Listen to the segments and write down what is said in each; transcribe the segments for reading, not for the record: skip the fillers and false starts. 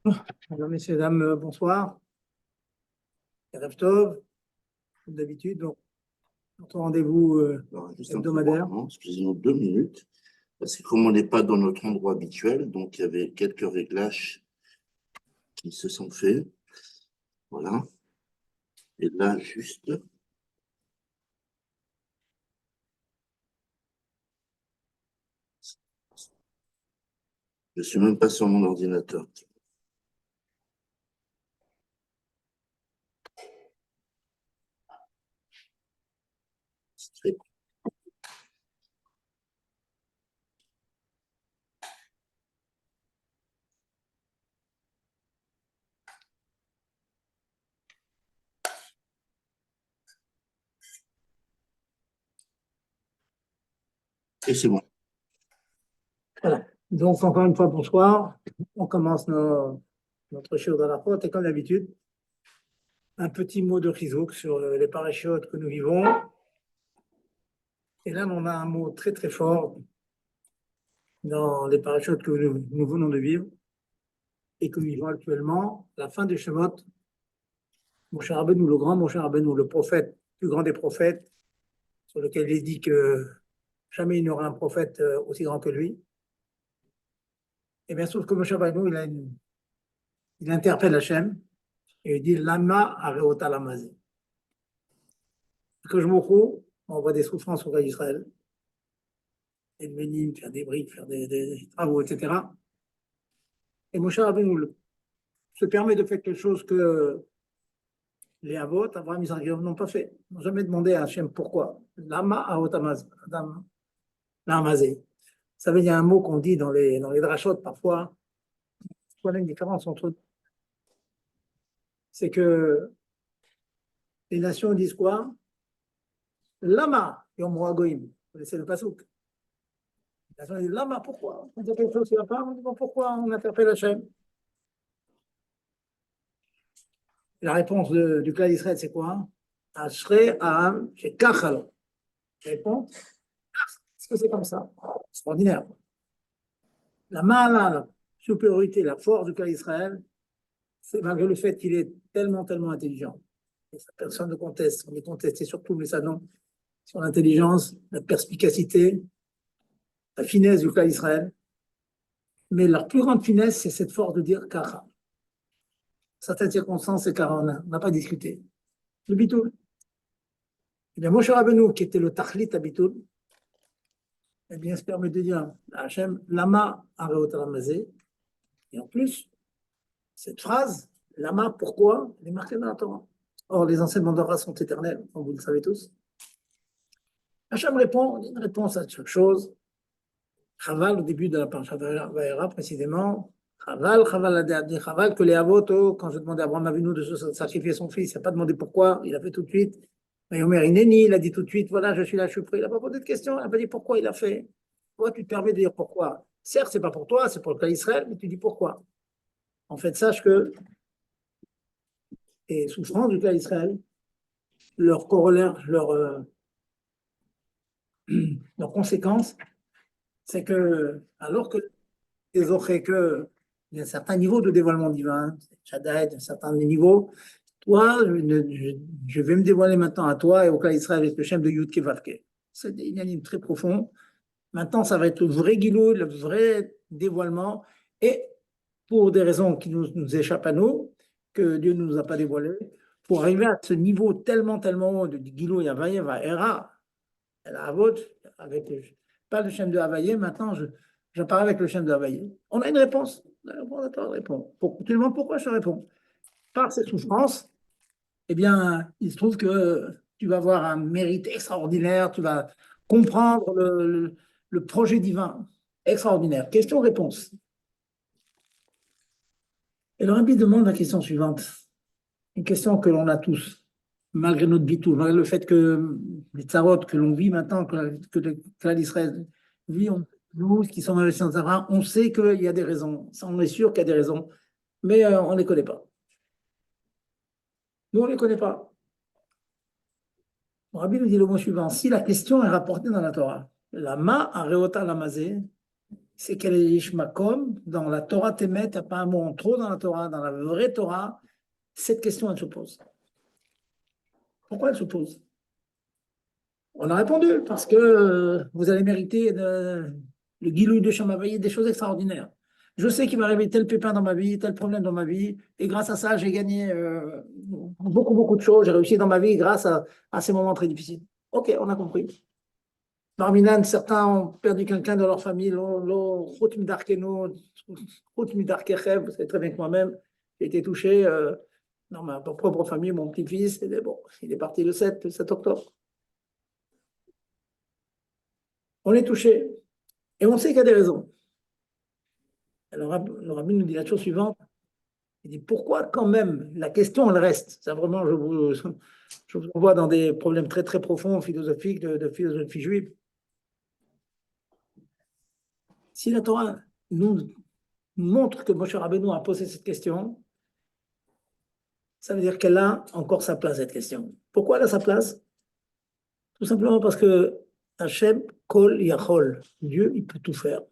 Alors, messieurs, dames, bonsoir. Erev Tov, comme d'habitude, donc, notre rendez-vous Alors, juste un petit hebdomadaire. moment, excusez-nous 2 minutes, parce que comme on n'est pas dans notre endroit habituel, donc il y avait quelques réglages qui se sont faits. Voilà. Et là, juste, je suis même pas sur mon ordinateur. Et c'est bon. Voilà. Donc, encore une fois, bonsoir. On commence notre show dans la porte et comme d'habitude, un petit mot de Chizouk sur les parachutes que nous vivons. Et là, on a un mot très très fort dans les parachutes que nous venons de vivre et que nous vivons actuellement. La fin du Shemot, Moshe Rabbeinu, le grand Moshe Rabbeinu, le prophète, le plus grand des prophètes, sur lequel il est dit que jamais il n'y aura un prophète aussi grand que lui. Et bien sûr, que Moshe Rabbeinu, il interpelle Hachem et il dit Lama areota lamazé. Que je m'en on voit des souffrances au cas d'Israël, des minimes, faire des briques, faire des travaux, etc. Et Moshe Rabbeinu se permet de faire quelque chose que les Avot, Abraham, Isaac, n'ont pas fait. Ils n'ont jamais demandé à Hachem pourquoi. Lama areota lamazé. Ça veut dire un mot qu'on dit dans les drachot parfois. Voilà une différence entre eux. C'est que les nations disent quoi? Lama, Yom Goïm. Vous connaissez le pasouk. Les nations disent Lama, pourquoi? On dit quelque chose qui ne va pas, on dit bon, pourquoi on interpelle Hachem? La réponse du clan d'Israël, c'est quoi? Ashrei Aham Shekachalo. La réponse, est-ce que c'est comme ça? Extraordinaire. La mala, la supériorité, la force du clan d'Israël, c'est malgré le fait qu'il est tellement, tellement intelligent. Et ça, personne ne conteste. On est contesté surtout, mais ça non. Sur l'intelligence, la perspicacité, la finesse du clan d'Israël. Mais leur plus grande finesse, c'est cette force de dire Kacha. Certaines circonstances, c'est car on n'a pas discuté. Le bitoul. Eh bien, Moshe Rabbeinu, qui était le tachlit à bitoul, eh bien, se permet de dire à Hachem, Lama areot ramazé. Et en plus, cette phrase, Lama, pourquoi, elle est marquée dans la Torah. Or, les enseignements de Torah sont éternels, comme vous le savez tous. Hachem répond, une réponse à chaque chose. Chaval, au début de la parasha Vayera, précisément, Chaval, que les Avot, quand je demandais à Abraham Avinu de sacrifier son fils, il n'a pas demandé pourquoi, il a fait tout de suite. Mais Omer Ineni, il a dit tout de suite, voilà, je suis là, je suis prêt. Il n'a pas posé de question, il n'a pas dit pourquoi il a fait. Toi, tu te permets de dire pourquoi. Certes, ce n'est pas pour toi, c'est pour le cas d'Israël, mais tu dis pourquoi. En fait, sache que les souffrances du cas d'Israël, leur corollaire, leur conséquence, c'est que, alors que les autres, que il y a un certain niveau de dévoilement divin, Shaddai, un certain niveau. Toi, je vais me dévoiler maintenant à toi et au cas Israël avec le chef de Yud Kevavke. C'est des unanimes très profond. Maintenant, ça va être le vrai guilou, le vrai dévoilement. Et pour des raisons qui nous échappent à nous, que Dieu ne nous a pas dévoilées, pour arriver à ce niveau tellement, tellement haut de Gilou Yavaye va Era, la Havot, avec pas le chef de Havaïe, maintenant j'apparais avec le chef de Havaïe. On a une réponse. On attend une réponse. Tu demandes pourquoi je réponds. Par ces souffrances, eh bien, il se trouve que tu vas avoir un mérite extraordinaire, tu vas comprendre le projet divin extraordinaire. Question-réponse. Et le rabbi demande la question suivante, une question que l'on a tous, malgré notre bitou, malgré le fait que les tsarotes que l'on vit maintenant, que l'Israël vit, nous qui sommes investis dans Zara, on sait qu'il y a des raisons, ça, on est sûr qu'il y a des raisons, mais on ne les connaît pas. Nous, on ne les connaît pas. Le rabbi nous dit le mot suivant, si la question est rapportée dans la Torah, la ma areota lamazé, c'est qu'elle est Ishmakom, dans la Torah Temet, il n'y a pas un mot en trop dans la Torah, dans la vraie Torah, cette question, elle se pose. Pourquoi elle se pose? On a répondu, parce que vous allez mériter le Gilouï de Shamavaï, des choses extraordinaires. Je sais qu'il va arriver tel pépin dans ma vie, tel problème dans ma vie, et grâce à ça, j'ai gagné beaucoup, beaucoup de choses, j'ai réussi dans ma vie grâce à ces moments très difficiles. Ok, on a compris. Barminan, certains ont perdu quelqu'un de leur famille, vous savez très bien que moi-même, j'ai été touché dans ma propre famille, mon petit-fils, bon, il est parti le 7 octobre. On est touché. Et on sait qu'il y a des raisons. Alors, le rabbin nous dit la chose suivante. Il dit pourquoi quand même la question, elle reste. Ça vraiment, je vous envoie dans des problèmes très très profonds philosophiques, de philosophie juive. Si la Torah nous montre que Moshe Rabbeinu a posé cette question, ça veut dire qu'elle a encore sa place, cette question. Pourquoi elle a sa place? Tout simplement parce que Hachem Kol Yachol, Dieu, il peut tout faire.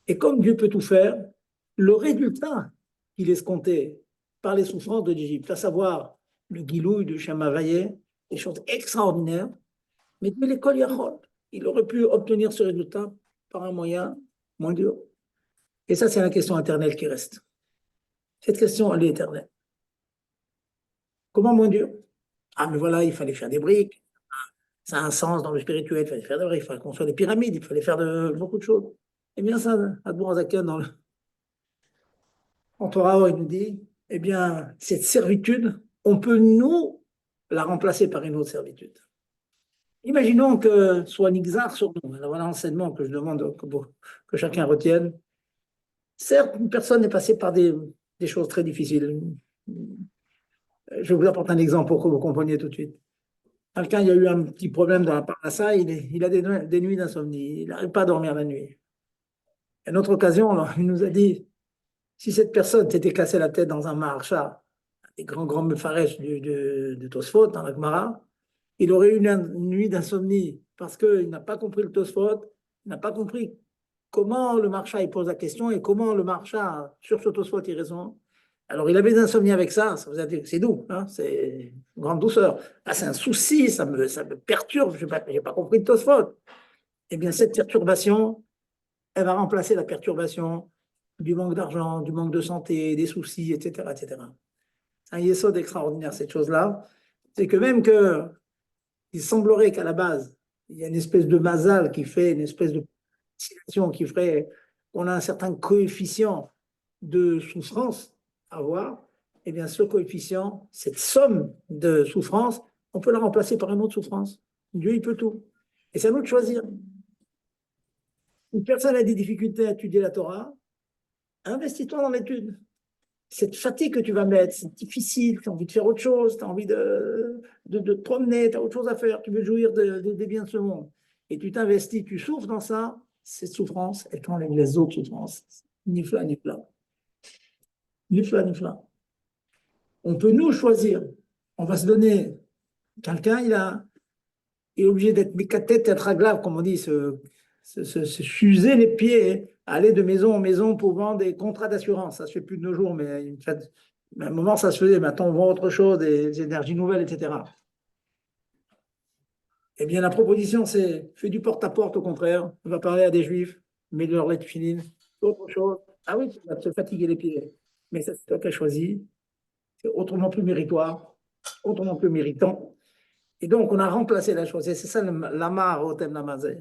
Et comme Dieu peut tout faire, le résultat qu'il escomptait par les souffrances de l'Égypte, à savoir le guilouille de Shamavaye, des choses extraordinaires, mais Dieu les Kol Yachol, il aurait pu obtenir ce résultat par un moyen moins dur. Et ça, c'est la question éternelle qui reste. Cette question, elle est éternelle. Comment moins dur? Ah, mais voilà, il fallait faire des briques. Ça a un sens dans le spirituel. Il fallait faire des briques, il fallait construire des pyramides, il fallait faire beaucoup de choses. Eh bien, ça, Admour Azaken, en Torah, il nous dit, eh bien, cette servitude, on peut nous la remplacer par une autre servitude. Imaginons que soit Nixar sur nous. Alors voilà l'enseignement que je demande que chacun retienne. Certes, une personne est passée par des choses très difficiles. Je vous apporte un exemple pour que vous compreniez tout de suite. Quelqu'un, il y a eu un petit problème dans la parnassa, il a des nuits d'insomnie, il n'arrive pas à dormir la nuit. À une autre occasion, il nous a dit, si cette personne s'était cassé la tête dans un marcha, des grands mefarèches de Tosfot, dans la Gemara, il aurait eu une nuit d'insomnie parce qu'il n'a pas compris le Tosfot, il n'a pas compris comment le marcha il pose la question et comment le marcha sur ce Tosfot il raisonne. Alors, il avait des insomnies avec ça, vous a dit, c'est doux, hein, c'est une grande douceur. Ah, c'est un souci, ça me perturbe, je n'ai pas compris le Tosfot. Eh bien, cette perturbation, elle va remplacer la perturbation du manque d'argent, du manque de santé, des soucis, etc., etc. C'est un yesod extraordinaire, cette chose-là. C'est que même il semblerait qu'à la base, il y a une espèce de mazal qui fait une espèce de situation qui ferait qu'on a un certain coefficient de souffrance à avoir, eh bien, ce coefficient, cette somme de souffrance, on peut la remplacer par une autre souffrance. Dieu, il peut tout. Et c'est à nous de choisir. Une personne a des difficultés à étudier la Torah, investis-toi dans l'étude. Cette fatigue que tu vas mettre, c'est difficile, tu as envie de faire autre chose, tu as envie de te promener, tu as autre chose à faire, tu veux jouir des biens de ce monde. Et tu t'investis, tu souffres dans ça, cette souffrance, elle t'enlève les autres souffrances. Nifla, nifla. Nifla, nifla. On peut nous choisir. On va se donner. Quelqu'un, il est obligé d'être mécathète, d'être aglav, comme on dit, se s'user les pieds, aller de maison en maison pour vendre des contrats d'assurance. Ça se fait plus de nos jours, mais à un moment, ça se faisait. Maintenant, on vend autre chose, des énergies nouvelles, etc. Eh bien, la proposition, c'est fais du porte-à-porte, au contraire. On va parler à des juifs, mets de leur lettre filine, autre chose. Ah oui, tu vas te fatiguer les pieds. Mais c'est toi qui as choisi. C'est autrement plus méritoire, autrement plus méritant. Et donc, on a remplacé la chose. Et c'est ça l'amar au thème namazé.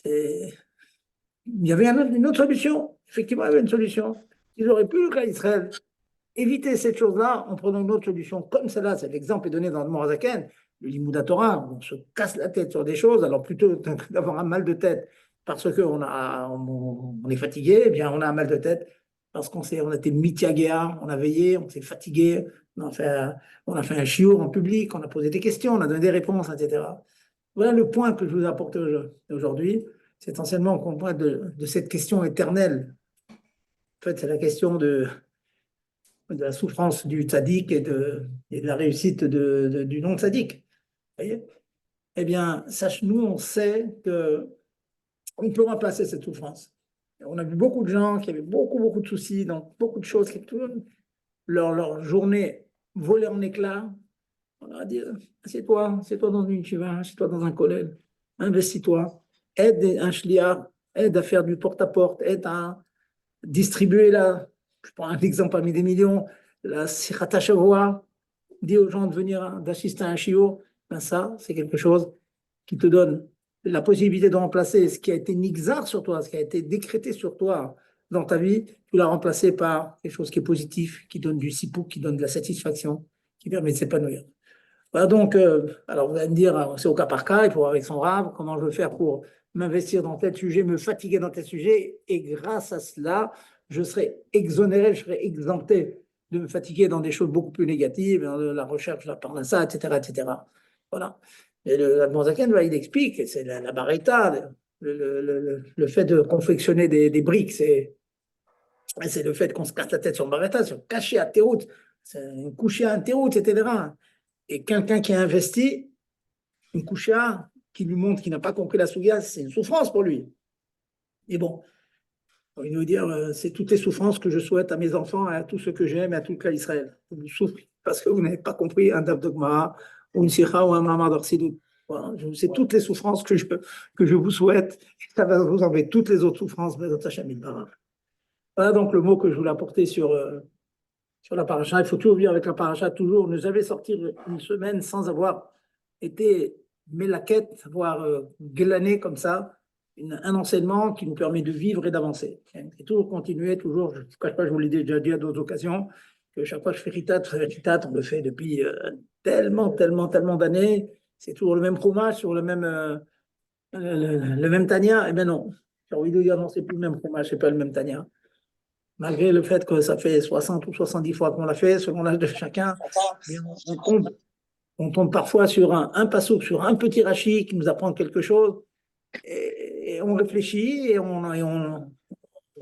Il y avait une autre solution. Effectivement, il y avait une solution. Ils auraient pu, le cas Israël, éviter cette chose-là en prenant une autre solution comme celle-là. C'est l'exemple est donné dans le Morazaken, le Limouda Torah. On se casse la tête sur des choses, alors plutôt d'avoir un mal de tête parce qu'on est fatigué, eh bien, on a un mal de tête parce on a été mitiagéa, on a veillé, on s'est fatigué, on a fait un chiour en public, on a posé des questions, on a donné des réponses, etc. Voilà le point que je vous apporte aujourd'hui. C'est essentiellement qu'on parle de cette question éternelle. En fait, c'est la question de la souffrance du tzaddik et de la réussite du non-tzaddik. Vous voyez? Eh bien, nous, on sait que on peut remplacer cette souffrance. Et on a vu beaucoup de gens qui avaient beaucoup, beaucoup de soucis, donc beaucoup de choses qui tournent, leur journée volée en éclats. On leur a dit, assieds-toi dans une chiva, assieds-toi dans un collège, investis-toi, aide un shliach, aide à faire du porte-à-porte, aide à distribuer je prends un exemple parmi des millions, la Sirata Shavua, dis aux gens de venir, d'assister à un shiur, ben ça, c'est quelque chose qui te donne la possibilité de remplacer ce qui a été nixar sur toi, ce qui a été décrété sur toi dans ta vie, tu l'as remplacé par quelque chose qui est positif, qui donne du sipou, qui donne de la satisfaction, qui permet de s'épanouir. Voilà donc, alors vous allez me dire, c'est au cas par cas, il faut voir avec son rave, comment je veux faire pour m'investir dans tel sujet, me fatiguer dans tel sujet, et grâce à cela, je serai exonéré, je serai exempté de me fatiguer dans des choses beaucoup plus négatives, dans la recherche, la parnassa, etc., etc. Voilà. Et l'Admozaken, il explique, c'est la barretta, le fait de confectionner des briques, c'est le fait qu'on se casse la tête sur le barretta, sur cacher à Thérout, c'est coucher à un Thérout, etc. Et quelqu'un qui a investi, une coucha qui lui montre qu'il n'a pas compris la souga, c'est une souffrance pour lui. Et bon, il veut dire, c'est toutes les souffrances que je souhaite à mes enfants, à tous ceux que j'aime, et à tout le clan Israël. Vous souffrez parce que vous n'avez pas compris un daf dogma, ou une sikha, ou un mamar d'orsidou. Voilà, c'est toutes les souffrances que je vous souhaite. Ça va vous enlever toutes les autres souffrances. Voilà donc le mot que je voulais apporter sur la paracha. Il faut toujours vivre avec la paracha, toujours ne jamais sortir une semaine sans avoir été mélaquette, avoir glané comme ça un enseignement qui nous permet de vivre et d'avancer. Et toujours continuer, toujours, je ne cache pas, je vous l'ai déjà dit à d'autres occasions, que chaque fois que je fais Ritat, on le fait depuis tellement, tellement, tellement d'années. C'est toujours le même fromage sur le même Tania. Eh bien non, j'ai envie de dire non, c'est plus le même fromage, c'est pas le même Tania. Malgré le fait que ça fait 60 ou 70 fois qu'on l'a fait, selon l'âge de chacun, on tombe parfois sur un passouk, sur un petit rachis qui nous apprend quelque chose, et on réfléchit, et on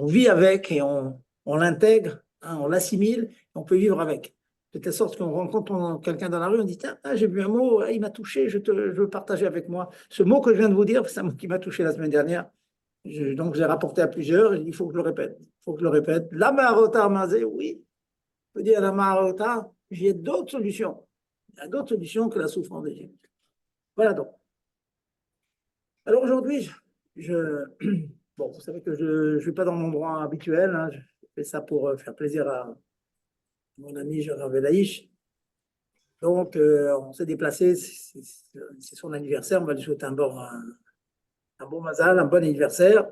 vit avec, et on l'intègre, hein, on l'assimile, on peut vivre avec. De telle sorte qu'on rencontre quelqu'un dans la rue, on dit, tiens, j'ai vu un mot, il m'a touché, je veux partager avec moi. Ce mot que je viens de vous dire, c'est un mot qui m'a touché la semaine dernière. Donc, j'ai rapporté à plusieurs, il faut que je le répète. Il faut que je le répète. La marota mazé, oui. Je peux dire la marota, j'ai d'autres solutions. Il y a d'autres solutions que la souffrance d'Égypte. Voilà donc. Alors aujourd'hui, bon, vous savez que je ne suis pas dans mon droit habituel. Hein. Je fais ça pour faire plaisir à mon ami Gérard Velaïch. Donc, on s'est déplacé. C'est son anniversaire. On va lui souhaiter un bon mazal, un bon anniversaire.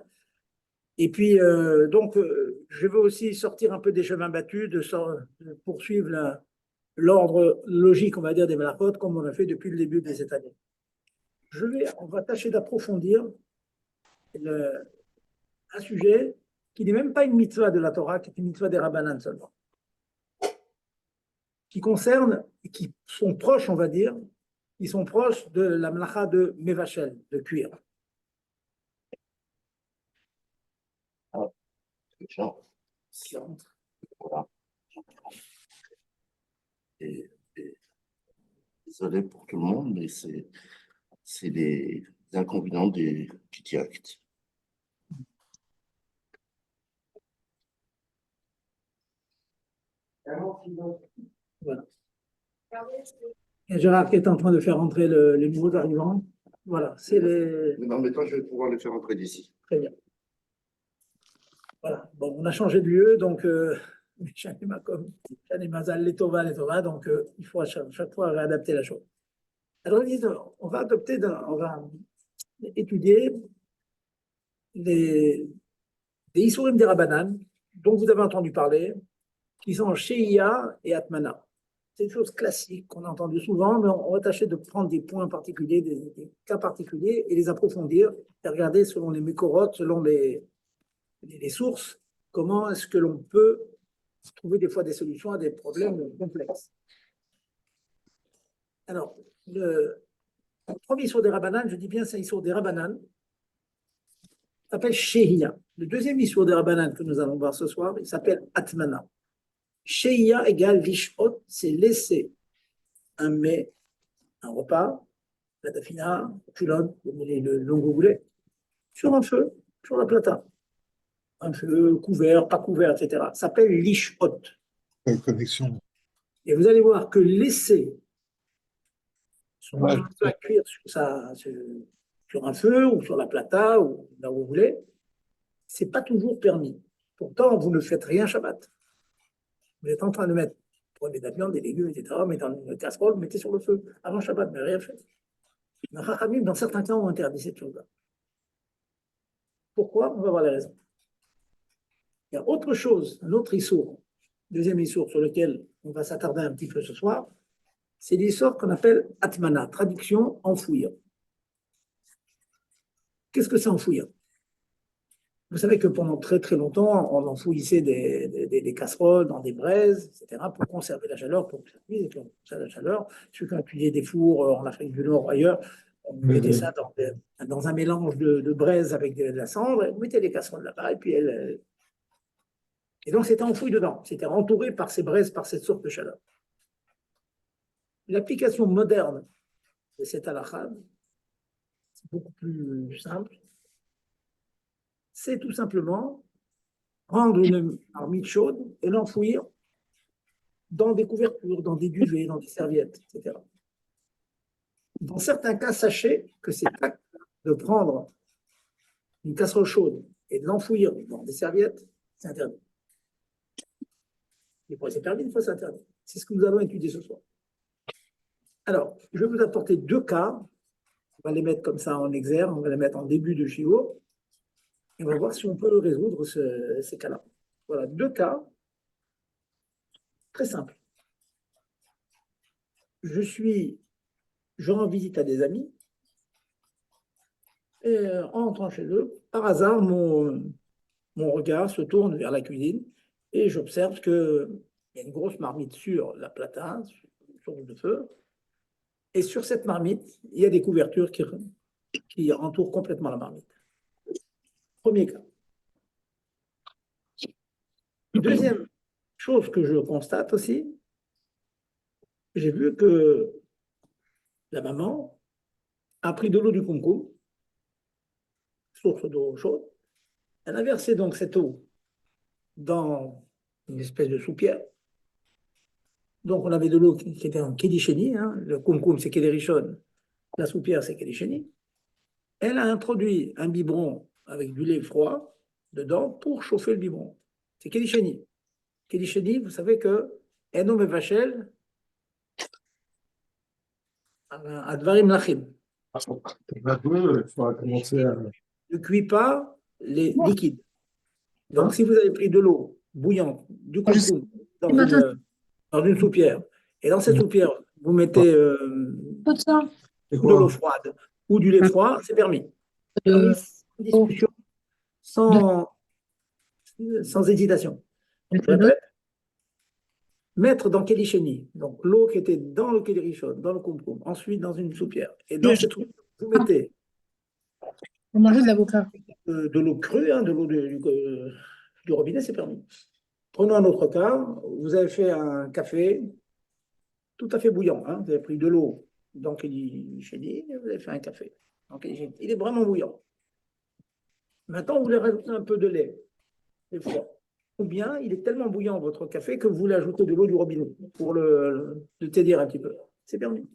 Et puis, je veux aussi sortir un peu des chemins battus, de poursuivre l'ordre logique, on va dire, des malachot, comme on l'a fait depuis le début de cette année. On va tâcher d'approfondir un sujet qui n'est même pas une mitzvah de la Torah, qui est une mitzvah des Rabbanan seulement, qui concerne, qui sont proches, on va dire, qui sont proches de la melacha de Mevachel, de cuir. Voilà. Désolé pour tout le monde, mais c'est les inconvénients des petits actes. Voilà. Et Gérard qui est en train de faire entrer les nouveaux arrivants. Voilà, c'est les. Non, mais toi, je vais pouvoir les faire entrer d'ici. Très bien. Voilà. Bon, on a changé de lieu, donc donc il faut à chaque fois réadapter la chose. Alors, on va étudier des Issourim des Rabbanan, dont vous avez entendu parler, qui sont Sheia et Atmana. C'est une chose classique qu'on a entendu souvent, mais on va tâcher de prendre des points particuliers, des cas particuliers, et les approfondir, et regarder selon les mécorotes, selon les sources, comment est-ce que l'on peut trouver des fois des solutions à des problèmes complexes. Alors, le premier Issour des Rabbanan, je dis bien c'est Issour des Rabbanan, s'appelle Shehiya. Le deuxième Issour des Rabbanan que nous allons voir ce soir, il s'appelle Atmana. Shehiya égale Lishot, c'est laisser un mets, un repas, la tafina, culot, le nom que vous voulez, sur un feu, sur la plata. Un feu couvert, pas couvert, etc. Ça s'appelle l'ishhot. Connexion. Et vous allez voir que laisser son Ouais. feu à cuire sur un feu ou sur la plata ou là où vous voulez, c'est pas toujours permis. Pourtant, vous ne faites rien Shabbat. Vous êtes en train de mettre, prenez de la viande, des légumes, etc., mettez dans une casserole, mettez sur le feu avant Shabbat, mais rien fait. Les Chachamim, dans certains cas, ont interdit cette chose-là. Pourquoi? On va voir les raisons. Il y a autre chose, un autre issour, deuxième issour sur lequel on va s'attarder un petit peu ce soir, c'est l'issour qu'on appelle atmana, traduction enfouir. Qu'est-ce que c'est enfouir? Vous savez que pendant très très longtemps, on enfouissait des casseroles dans des braises, etc., pour conserver la chaleur, pour que ça cuise et qu'on conserve la chaleur. Ceux qui ont utilisé des fours en Afrique du Nord ou ailleurs, on mettait ça dans un mélange de braise avec de la cendre, et on mettait les casseroles là-bas, et puis et donc c'était enfoui dedans, c'était entouré par ces braises, par cette sorte de chaleur. L'application moderne de cette halakha, c'est beaucoup plus simple, c'est tout simplement prendre une marmite chaude et l'enfouir dans des couvertures, dans des duvets, dans des serviettes, etc. Dans certains cas, sachez que c'est pas de prendre une casserole chaude et de l'enfouir dans des serviettes, c'est interdit. Des fois c'est permis, des fois c'est interdit. C'est ce que nous allons étudier ce soir. Alors, je vais vous apporter deux cas. On va les mettre comme ça en exergue, on va les mettre en début de shiur, et on va voir si on peut résoudre ces cas-là. Voilà, deux cas très simples. Je rends visite à des amis, et en entrant chez eux, par hasard, mon regard se tourne vers la cuisine et j'observe qu'il y a une grosse marmite sur la plata, sur le feu, et sur cette marmite, il y a des couvertures qui entourent complètement la marmite. Premier cas. Deuxième chose que je constate aussi, j'ai vu que la maman a pris de l'eau du Kumkum, source d'eau chaude. Elle a versé donc cette eau dans une espèce de soupière. Donc on avait de l'eau qui était en Kedisheni, hein. Le Kumkum c'est Kedishon, la soupière c'est Kedisheni. Elle a introduit un biberon avec du lait froid dedans pour chauffer le biberon. C'est Kedisheni. Kedisheni, vous savez que Eno Mevachel Advarim Lachim. Il faudra commencer à. Ne cuit pas les liquides. Donc, si vous avez pris de l'eau bouillante, du kumkum, dans une soupière, et dans cette soupière, vous mettez de l'eau froide ou du lait froid, c'est permis. Permis, sans discussion, sans hésitation. Donc, je répète, mettre dans Kelisheni, donc l'eau qui était dans le Kelishon, dans le kumkum, ensuite dans une soupière, et dans cette soupière, vous mettez On mangeait de l'avocat. de l'eau crue, hein, de l'eau du robinet, c'est permis. Prenons un autre cas. Vous avez fait un café tout à fait bouillant. Hein. Vous avez pris de l'eau dans Kelisheni et vous avez fait un café. Il est vraiment bouillant. Maintenant, vous voulez rajouter un peu de lait, des fois. Ou bien, il est tellement bouillant, votre café, que vous voulez ajouter de l'eau du robinet pour le taidir un petit peu. C'est permis.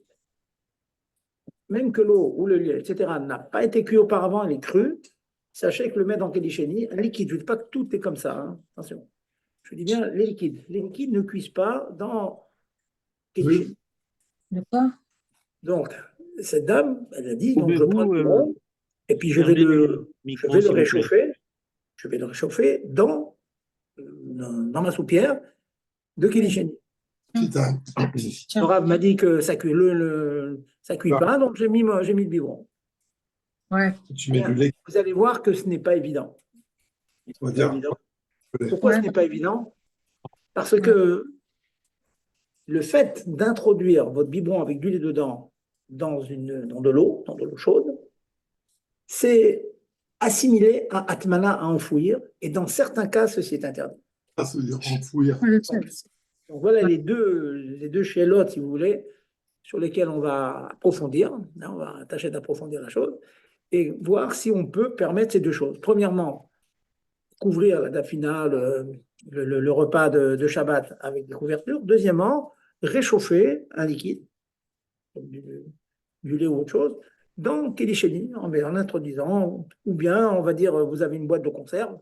Même que l'eau ou le lait, etc., n'a pas été cuit auparavant, elle est crue, sachez que le mettre dans Kedisheni, un liquide, je ne dis pas que tout est comme ça, hein. Attention. Je dis bien les liquides. Les liquides ne cuisent pas dans Kedisheni. D'accord. Donc, cette dame, elle a dit, donc je prends le biberon, et puis je vais le réchauffer. Je vais le réchauffer dans ma soupière de Kedisheni. Putain. Le Rav m'a dit que ça cuit, ça cuit pas, donc j'ai mis le biberon. Ouais. Tu mets du lait. Vous allez voir que ce n'est pas évident. On va dire. Pourquoi ce n'est pas évident? Parce que le fait d'introduire votre biberon avec du lait dedans dans de l'eau chaude, c'est assimilé à atmana, à enfouir, et dans certains cas, ceci est interdit. Ça veut dire enfouir. Donc voilà les deux chélotes, si vous voulez, sur lesquelles on va approfondir. Là, on va tâcher d'approfondir la chose. et voir si on peut permettre ces deux choses. Premièrement, couvrir la dafina, le repas de Shabbat avec des couvertures. Deuxièmement, réchauffer un liquide, comme du lait ou autre chose, dans Kélicheni, en introduisant, ou bien, on va dire, vous avez une boîte de conserve,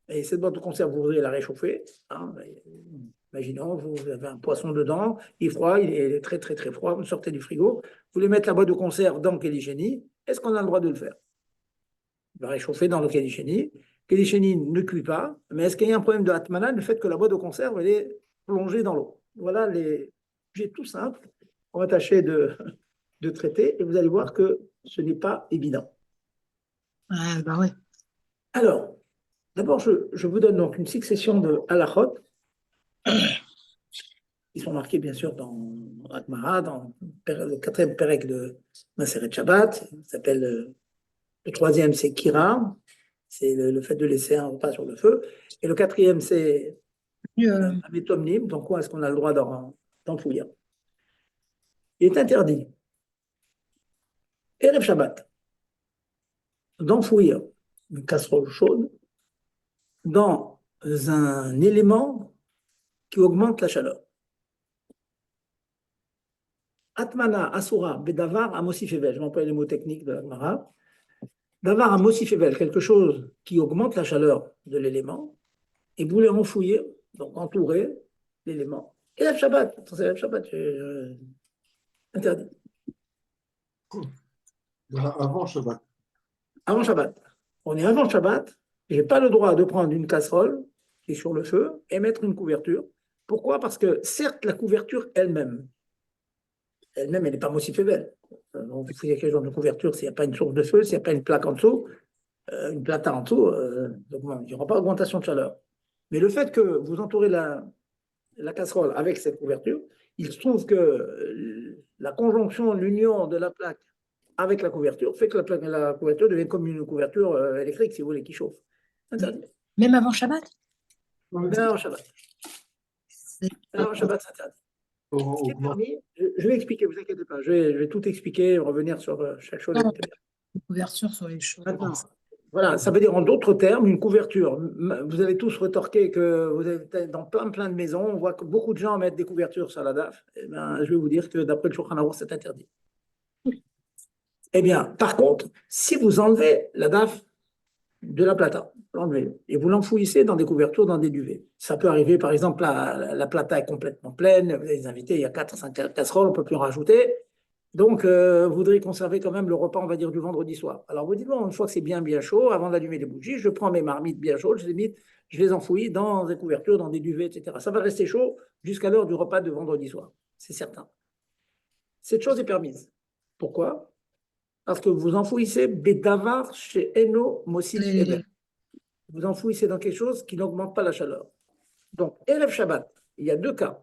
et cette boîte de conserve, vous voudrez la réchauffer. Hein, imaginons, vous avez un poisson dedans, il est froid, il est très très très froid, vous sortez du frigo, vous voulez mettre la boîte de conserve dans Kélicheni, est-ce qu'on a le droit de le faire? Il va réchauffer dans le Kélicheni. Kélicheni ne cuit pas, mais est-ce qu'il y a un problème de Hatmana, le fait que la boîte de conserve, elle est plongée dans l'eau? Voilà les sujets tout simples. On va tâcher de traiter et vous allez voir que ce n'est pas évident. Ouais, bah ouais. Alors, d'abord, je vous donne donc une succession de halachot qui sont marqués bien sûr dans Agmara, dans le quatrième pérec de Maseret Shabbat. Le troisième, c'est Kira, c'est le fait de laisser un repas sur le feu. Et le quatrième, c'est Ametomnim, donc quoi est-ce qu'on a le droit d'enfouir? Il est interdit, Erev Shabbat, d'enfouir une casserole chaude dans un élément qui augmente la chaleur. Atmana, Asura, Bedavar, Amosifevel. Je m'emploie les mots techniques de la Gemara. Davar, Amosifevel, quelque chose qui augmente la chaleur de l'élément, et vous voulez enfouir, donc entourer l'élément. Et la Shabbat, c'est la Shabbat, interdit. Avant Shabbat. Avant Shabbat. On est avant Shabbat, je n'ai pas le droit de prendre une casserole qui est sur le feu et mettre une couverture. Pourquoi? Parce que certes, la couverture elle-même, elle n'est pas Mosifevel. Donc, il faut quelque chose de couverture s'il n'y a pas une source de feu, s'il n'y a pas une plaque en dessous, une plata en dessous, donc, bon, il n'y aura pas d'augmentation de chaleur. Mais le fait que vous entourez la casserole avec cette couverture, il se trouve que la conjonction, l'union de la plaque avec la couverture fait que la couverture devient comme une couverture électrique, si vous voulez, qui chauffe. Interdit. Même avant Shabbat? Même avant Shabbat. Même avant Shabbat, c'est interdit. Ce qui est permis, je vais expliquer, vous inquiétez pas, je vais tout expliquer, revenir sur chaque chose. Une couverture sur les choses. Maintenant, voilà, ça veut dire en d'autres termes, une couverture. Vous avez tous retorqué que vous êtes dans plein de maisons, on voit que beaucoup de gens mettent des couvertures sur la DAF. Eh bien, je vais vous dire que d'après le Shulchan Aruch, c'est interdit. Eh bien, par contre, si vous enlevez la DAF de la plata, l'enlevez, et vous l'enfouissez dans des couvertures, dans des duvets. Ça peut arriver, par exemple, la plata est complètement pleine, vous avez des invités, il y a 4-5 casseroles, on ne peut plus en rajouter. Donc, vous voudrez conserver quand même le repas, on va dire, du vendredi soir. Alors, vous dites, bon, une fois que c'est bien chaud, avant d'allumer les bougies, je prends mes marmites bien chaudes, je les enfouis dans des couvertures, dans des duvets, etc. Ça va rester chaud jusqu'à l'heure du repas de vendredi soir, c'est certain. Cette chose est permise. Pourquoi? Parce que vous enfouissez Bedavar chez Eno Mosif Eben. Vous enfouissez dans quelque chose qui n'augmente pas la chaleur. Donc, Erev Shabbat, il y a deux cas.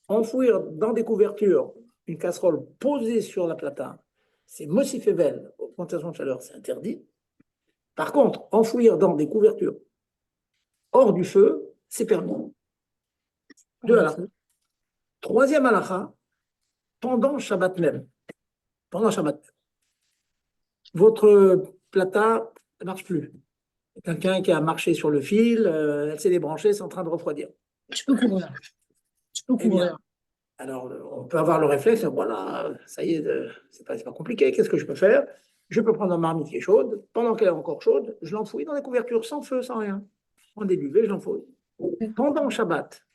Enfouir dans des couvertures une casserole posée sur la plata, c'est Mosif Eben, augmentation de chaleur, c'est interdit. Par contre, enfouir dans des couvertures hors du feu, c'est permis. Deux halakha. Troisième halakha, pendant Shabbat même. Pendant Shabbat. Votre plata ne marche plus. Quelqu'un qui a marché sur le fil, elle s'est débranchée, c'est en train de refroidir. Je peux couvrir. Eh bien, alors, on peut avoir le réflexe, voilà, ça y est, c'est pas compliqué, qu'est-ce que je peux faire? Je peux prendre une marmite qui est chaude, pendant qu'elle est encore chaude, je l'enfouis dans des couvertures sans feu, sans rien. Je prends des duvets, je l'enfouis. Pendant Shabbat,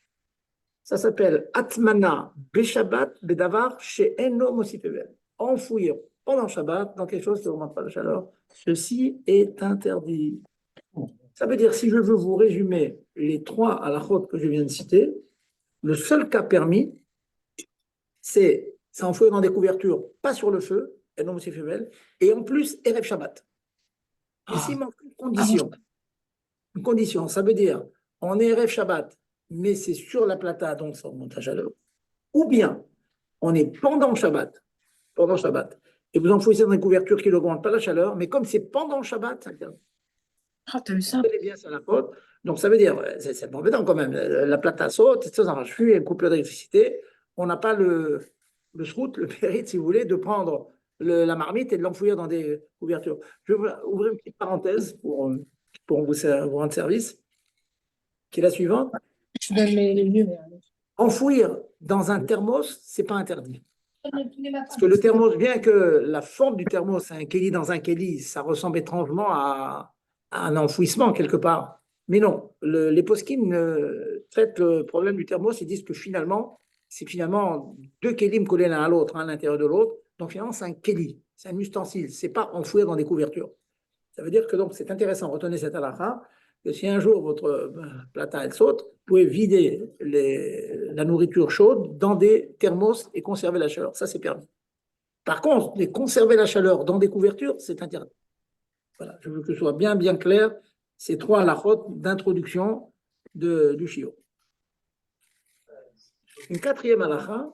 ça s'appelle Atmana Beshabbat Bedavar chez Eno Mosifevel. Enfouir pendant Shabbat dans quelque chose qui n'augmente pas la chaleur. Ceci est interdit. Ça veut dire, si je veux vous résumer les trois halachot que je viens de citer, le seul cas permis, c'est enfouir dans des couvertures, pas sur le feu, Eno Mosifevel, et en plus, Erev Shabbat. Et s'il manque une condition, ça veut dire, on est Erev Shabbat, mais c'est sur la plata, donc ça augmente la chaleur. Ou bien, on est pendant Shabbat, et vous enfouissez dans une couverture qui n'augmente pas la chaleur, mais comme c'est pendant Shabbat, ça interdit. Ah, t'as vu ça? Vous bien, c'est la faute. Donc, ça veut dire, c'est embêtant quand même, la plata saute, ça marche plus, il y a une coupure d'électricité, on n'a pas le srout, le mérite, si vous voulez, de prendre la marmite et de l'enfouir dans des couvertures. Je vais ouvrir une petite parenthèse pour vous rendre service, qui est la suivante. Je donne les lieux. Enfouir dans un thermos, c'est pas interdit. Parce que le thermos, bien que la forme du thermos, un kéli dans un kéli, ça ressemble étrangement à un enfouissement quelque part. Mais non, les poskim traitent le problème du thermos, ils disent que finalement, c'est finalement deux kélim collés l'un à l'autre, à l'intérieur de l'autre. Donc finalement, c'est un kéli, c'est un ustensile, c'est pas enfouir dans des couvertures. Ça veut dire que donc c'est intéressant, retenez cette halakha, que si un jour votre plata elle saute, vous pouvez vider la nourriture chaude dans des thermos et conserver la chaleur. Ça, c'est permis. Par contre, de conserver la chaleur dans des couvertures, c'est interdit. Voilà, je veux que ce soit bien, bien clair ces trois halakhot d'introduction du shiur. Une quatrième halakha,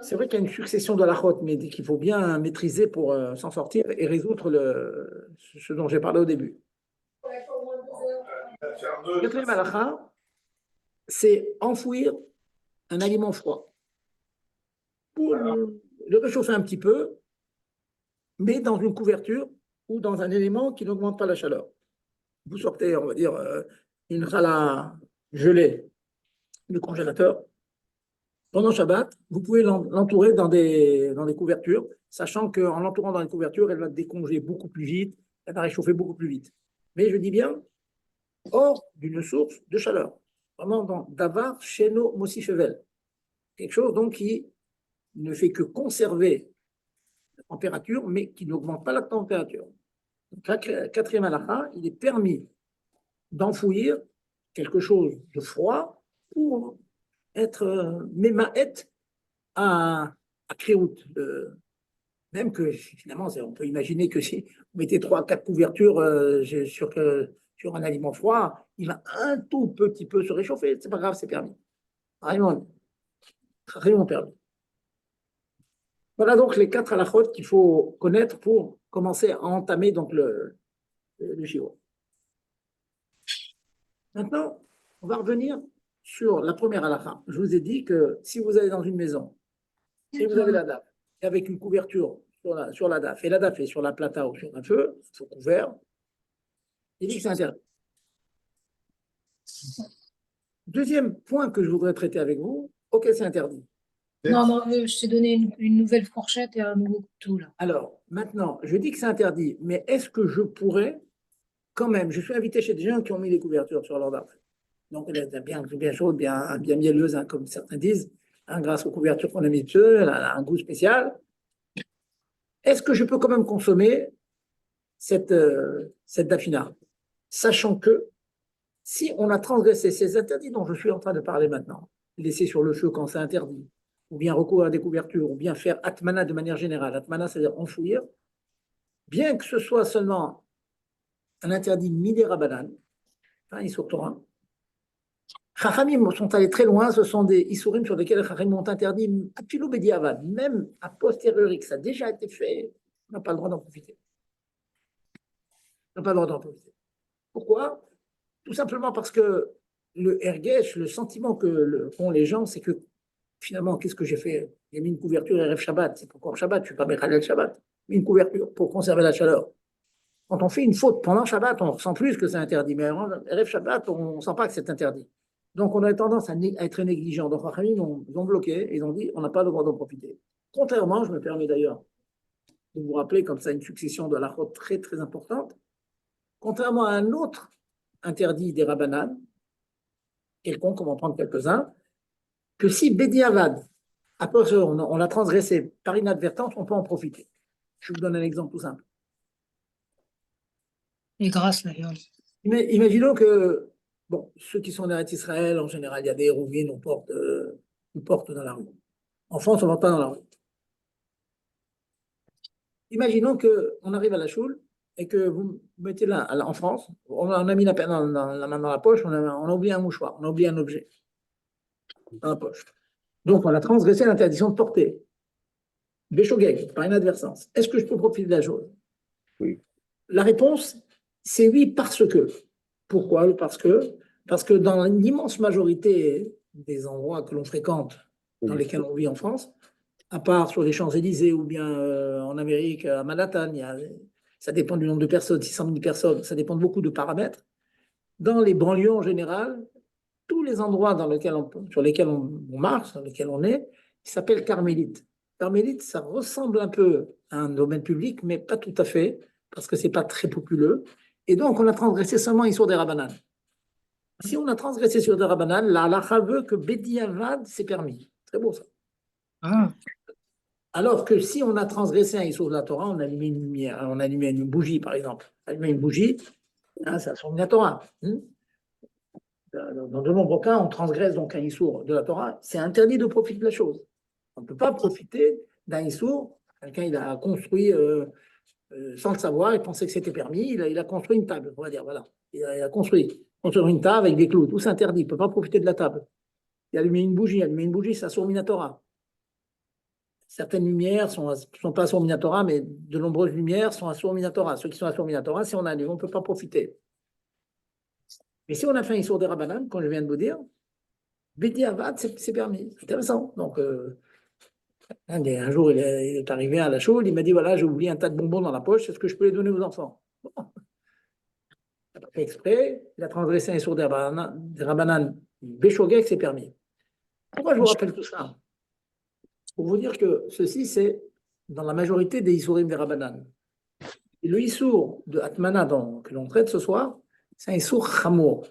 c'est vrai qu'il y a une succession de halakhot, mais qu'il faut bien maîtriser pour s'en sortir et résoudre ce dont j'ai parlé au début. Quatrième halakha, c'est enfouir un aliment froid pour le réchauffer un petit peu, mais dans une couverture ou dans un élément qui n'augmente pas la chaleur. Vous sortez, on va dire, une challah gelée du congélateur. Pendant Shabbat, vous pouvez l'entourer dans des couvertures, sachant qu'en l'entourant dans les couvertures, elle va décongeler beaucoup plus vite, elle va réchauffer beaucoup plus vite. Mais je dis bien, hors d'une source de chaleur. Vraiment dans Davar, Sheno, Mosifevel. Quelque chose donc qui ne fait que conserver la température, mais qui n'augmente pas la température. Donc, la quatrième halakha, il est permis d'enfouir quelque chose de froid pour être mémaet à Kriout. Même que finalement, on peut imaginer que si vous mettez 3-4 couvertures sur un aliment froid, il va un tout petit peu se réchauffer. C'est pas grave, c'est permis. Vraiment permis. Voilà donc les 4 halakhot qu'il faut connaître pour commencer à entamer donc le shiur. Maintenant, on va revenir sur la première halakha. Je vous ai dit que si vous allez dans une maison et vous avez la daf, et avec une couverture sur la daf, et la daf est sur la plata ou sur un feu, sur couvert, il dit que c'est interdit. Deuxième point que je voudrais traiter avec vous, ok, c'est interdit. Non, je t'ai donné une nouvelle fourchette et un nouveau couteau, là. Alors, maintenant, je dis que c'est interdit, mais est-ce que je pourrais, quand même, je suis invité chez des gens qui ont mis les couvertures sur leur daf. Donc, elle est bien chaude, bien mielleuse, hein, comme certains disent, hein, grâce aux couvertures qu'on a mises dessus, elle a un goût spécial. Est-ce que je peux quand même consommer cette dafina, sachant que si on a transgressé ces interdits dont je suis en train de parler maintenant, laisser sur le feu quand c'est interdit, ou bien recourir à des couvertures, ou bien faire atmana de manière générale, atmana c'est-à-dire enfouir, bien que ce soit seulement un interdit midera banane, hein, Issour Torah, Chachamim sont allés très loin, ce sont des Issourim sur lesquels Chachamim ont interdit, Apilou Bediavad, même a posteriori, que ça a déjà été fait, on n'a pas le droit d'en profiter. On n'a pas le droit d'en profiter. Pourquoi? Tout simplement parce que le ergesh, le sentiment qu'ont les gens, c'est que finalement, qu'est-ce que j'ai fait? J'ai mis une couverture Erev Shabbat, c'est encore Shabbat, je ne suis pas Mechalel Shabbat, mais une couverture pour conserver la chaleur. Quand on fait une faute pendant Shabbat, on ressent plus que c'est interdit, mais Erev Shabbat, on ne sent pas que c'est interdit. Donc, on a tendance à être négligent. Donc, ils ont bloqué, ils ont dit, on n'a pas le droit d'en profiter. Contrairement, je me permets d'ailleurs de vous rappeler comme ça une succession de halachot très, très importante, contrairement à un autre interdit des Rabbanan, quelconque, on va en prendre quelques-uns, que si Bediavad, après on l'a transgressé par inadvertance, on peut en profiter. Je vous donne un exemple tout simple. Et grâce, d'ailleurs. Mais imaginons que, bon, ceux qui sont en Eretz Israël, en général, il y a des héroïnes, on porte dans la rue. En France, on ne va pas dans la rue. Imaginons qu'on arrive à la choule et que vous mettez là, en France, on a mis la main dans la poche, on a oublié un mouchoir, on a oublié un objet dans la poche. Donc, on a transgressé l'interdiction de porter. Béchogeg, par inadvertance. Est-ce que je peux profiter de la chose? Oui. La réponse, c'est oui, parce que. Pourquoi? Parce que dans l'immense majorité des endroits que l'on fréquente, dans lesquels on vit en France, à part sur les Champs-Élysées ou bien en Amérique, à Manhattan, ça dépend du nombre de personnes, 600 000 personnes, ça dépend de beaucoup de paramètres. Dans les banlieues en général, tous les endroits sur lesquels on marche, dans lesquels on est, ils s'appellent carmélites. Carmélite, ça ressemble un peu à un domaine public, mais pas tout à fait, parce que c'est pas très populeux. Et donc, on a transgressé seulement sur des Rabbanan. Si on a transgressé sur des Rabbanan, la halakha veut que Bediavad, c'est permis. Très beau ça. Ah, Alors que si on a transgressé un Issour de la Torah, on a allumé une lumière, on a allumé une bougie, par exemple. Allumer une bougie, hein, ça sort de la Torah. Dans de nombreux cas, on transgresse donc un Issour de la Torah. C'est interdit de profiter de la chose. On ne peut pas profiter d'un Issour. Quelqu'un, il a construit, sans le savoir, il pensait que c'était permis, il a construit une table, on va dire, voilà. Il a construire une table avec des clous, tout c'est interdit, il ne peut pas profiter de la table. Il a allumé une bougie, ça sort Minatora. Certaines lumières sont pas sur Minatora, mais de nombreuses lumières sont sur Minatora. Ceux qui sont sur Minatora, si on allume, on ne peut pas profiter. Mais si on a fait un Issour de Rabbanan, comme je viens de vous dire, Bidi Avad, c'est permis. C'est intéressant. Donc, un jour, il est arrivé à la chaude, il m'a dit voilà, j'ai oublié un tas de bonbons dans la poche, est-ce que je peux les donner aux enfants? Bon. Il n'a pas fait exprès, il a transgressé un Issour des Rabbanan, Béchogek, c'est permis. Pourquoi je vous rappelle tout ça? Pour vous dire que ceci, c'est dans la majorité des Issourim des Rabbanan. Et le Issour de Atmana que l'on traite ce soir, c'est un Issour Chamour.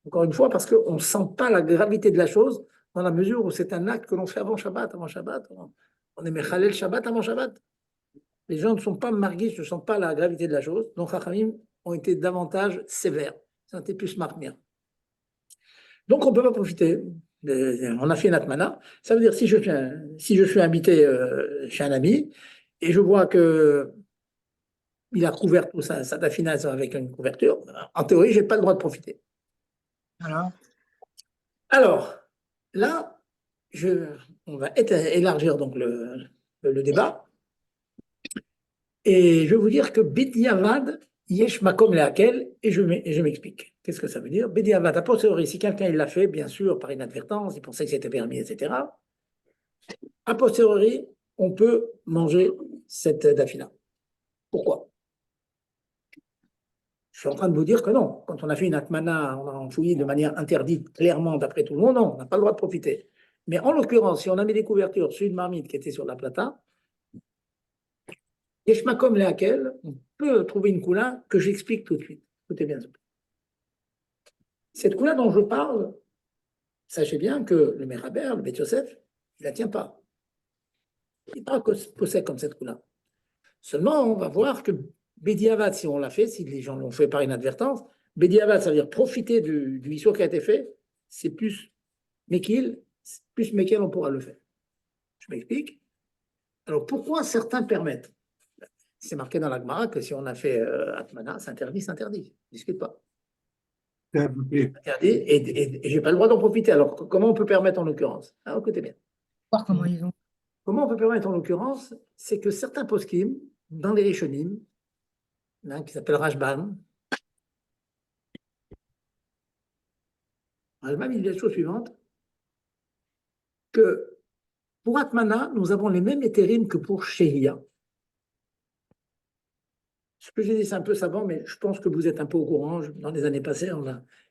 Encore une fois, parce qu'on ne sent pas la gravité de la chose dans la mesure où c'est un acte que l'on fait avant Shabbat. Avant Shabbat, on est Mechalel Shabbat avant Shabbat. Les gens ne sont pas marguis, ne sentent pas la gravité de la chose. Donc, Chachamim ont été davantage sévères. Ils ont été plus marmir. Donc, on ne peut pas profiter. On a fait une atmana. Ça veut dire, si je suis invité chez un ami et je vois que il a couvert tout ça, sa taffinage avec une couverture, en théorie, je n'ai pas le droit de profiter. voilà. Alors, là, on va élargir donc le débat. Et je vais vous dire que Bediavad, Yesh Makom Leakel, et je m'explique. Qu'est-ce que ça veut dire? Bediavad, a posteriori, si quelqu'un il l'a fait, bien sûr, par inadvertance, il pensait que c'était permis, etc. A posteriori, on peut manger cette dafina. Pourquoi? Je suis en train de vous dire que non. Quand on a fait une atmana, on a enfoui de manière interdite, clairement, d'après tout le monde, non, on n'a pas le droit de profiter. Mais en l'occurrence, si on a mis des couvertures sur une marmite qui était sur la plata, Yeshmakom lehakel, on peut trouver une coula que j'explique tout de suite. Écoutez bien. Cette coula dont je parle, sachez bien que le Mechaber, le Beth Yosef, il ne la tient pas. Il n'est pas possède comme cette coula. Seulement, on va voir que Bediavad, si on l'a fait, si les gens l'ont fait par inadvertance, Bediavad, ça veut dire profiter du Issour qui a été fait, c'est plus Mekil, on pourra le faire. Je m'explique. Alors, pourquoi certains permettent? C'est marqué dans la Gemara que si on a fait Atmana, c'est interdit, c'est interdit. Ne discute pas. Et Interdit, et je n'ai pas le droit d'en profiter. Alors, comment on peut permettre en l'occurrence? Alors, écoutez bien. Voir comment ils ont. Comment on peut permettre en l'occurrence? C'est que certains poskim, dans les Rishonim, qui s'appelle Rashban, Rashban, il dit la chose suivante, que pour Atmana, nous avons les mêmes éthérimes que pour Shehia. Ce que j'ai dit, c'est un peu savant, mais je pense que vous êtes un peu au courant. Dans les années passées,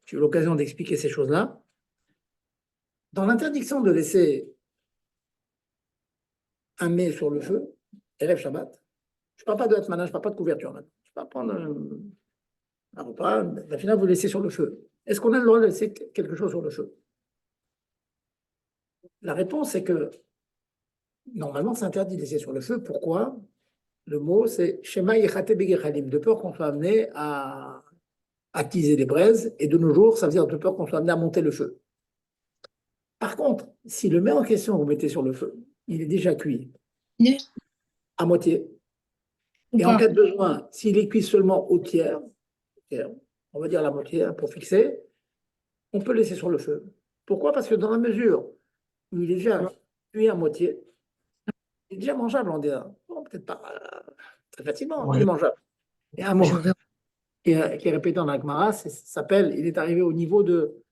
j'ai eu l'occasion d'expliquer ces choses-là. Dans l'interdiction de laisser un mets sur le feu, Erev Shabbat, je ne parle pas de Hatmana, je ne parle pas de couverture. Je ne vais pas prendre un repas, la finale, vous laissez sur le feu. Est-ce qu'on a le droit de laisser quelque chose sur le feu? La réponse est que normalement, c'est interdit de laisser sur le feu. Pourquoi? Le mot, c'est Shema Yechate Begechalim, de peur qu'on soit amené à attiser des braises, et de nos jours, ça veut dire de peur qu'on soit amené à monter le feu. Par contre, si le mets en question vous mettez sur le feu, il est déjà cuit à moitié. Et en cas de besoin, s'il est cuit seulement au tiers, on va dire la moitié pour fixer, on peut laisser sur le feu. Pourquoi? Parce que dans la mesure où il est déjà cuit à moitié, il est déjà mangeable, on dirait. Bon, peut-être pas très facilement, mais il est mangeable. Et un mot qui est répété dans la Gemara, s'appelle, il est arrivé au niveau de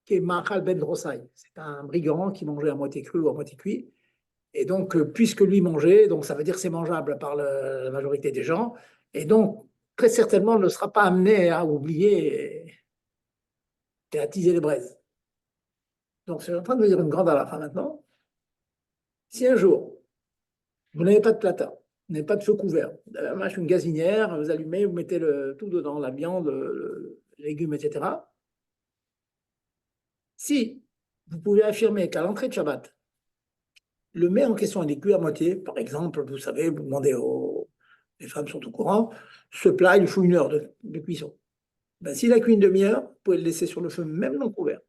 Ma'achal ben Drosai. C'est un brigand qui mangeait à moitié cru ou à moitié cuit. Et donc, puisque lui mangeait, donc ça veut dire que c'est mangeable par la majorité des gens, et donc, très certainement, ne sera pas amené à oublier et à attiser les braises. Donc, je suis en train de vous dire une grande halakha maintenant. Si un jour, vous n'avez pas de plata, vous n'avez pas de feu couvert, vous avez une gazinière, vous allumez, vous mettez tout dedans, la viande, les légumes, etc. Si vous pouvez affirmer qu'à l'entrée de Shabbat, le mets en question est cuit à moitié, par exemple, vous savez, vous demandez les femmes sont au courant, ce plat, il faut 1 heure de cuisson. Ben, s'il a cuit une demi-heure, vous pouvez le laisser sur le feu, même non couvert.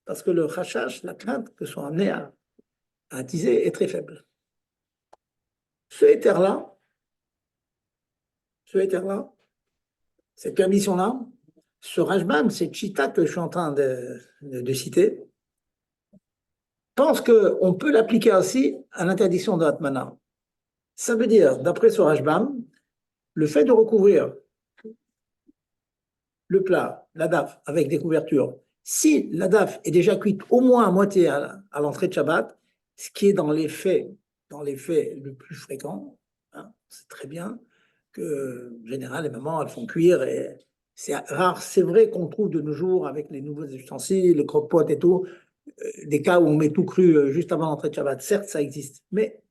Parce que le rachage, la crainte que soit amené à attiser est très faible. Ce éther-là, cette permission-là, ce rajban, cette chita que je suis en train de citer, pense qu'on peut l'appliquer aussi à l'interdiction de Hatmana. Ça veut dire, d'après ce rajban, le fait de recouvrir le plat, la daf, avec des couvertures, si la daf est déjà cuite au moins à moitié à l'entrée de Shabbat, ce qui est dans les faits le plus fréquent, hein, c'est très bien que, en général, les mamans, elles font cuire et c'est rare. C'est vrai qu'on trouve de nos jours, avec les nouveaux ustensiles, les croque-potes et tout, des cas où on met tout cru juste avant l'entrée de Shabbat. Certes, ça existe, mais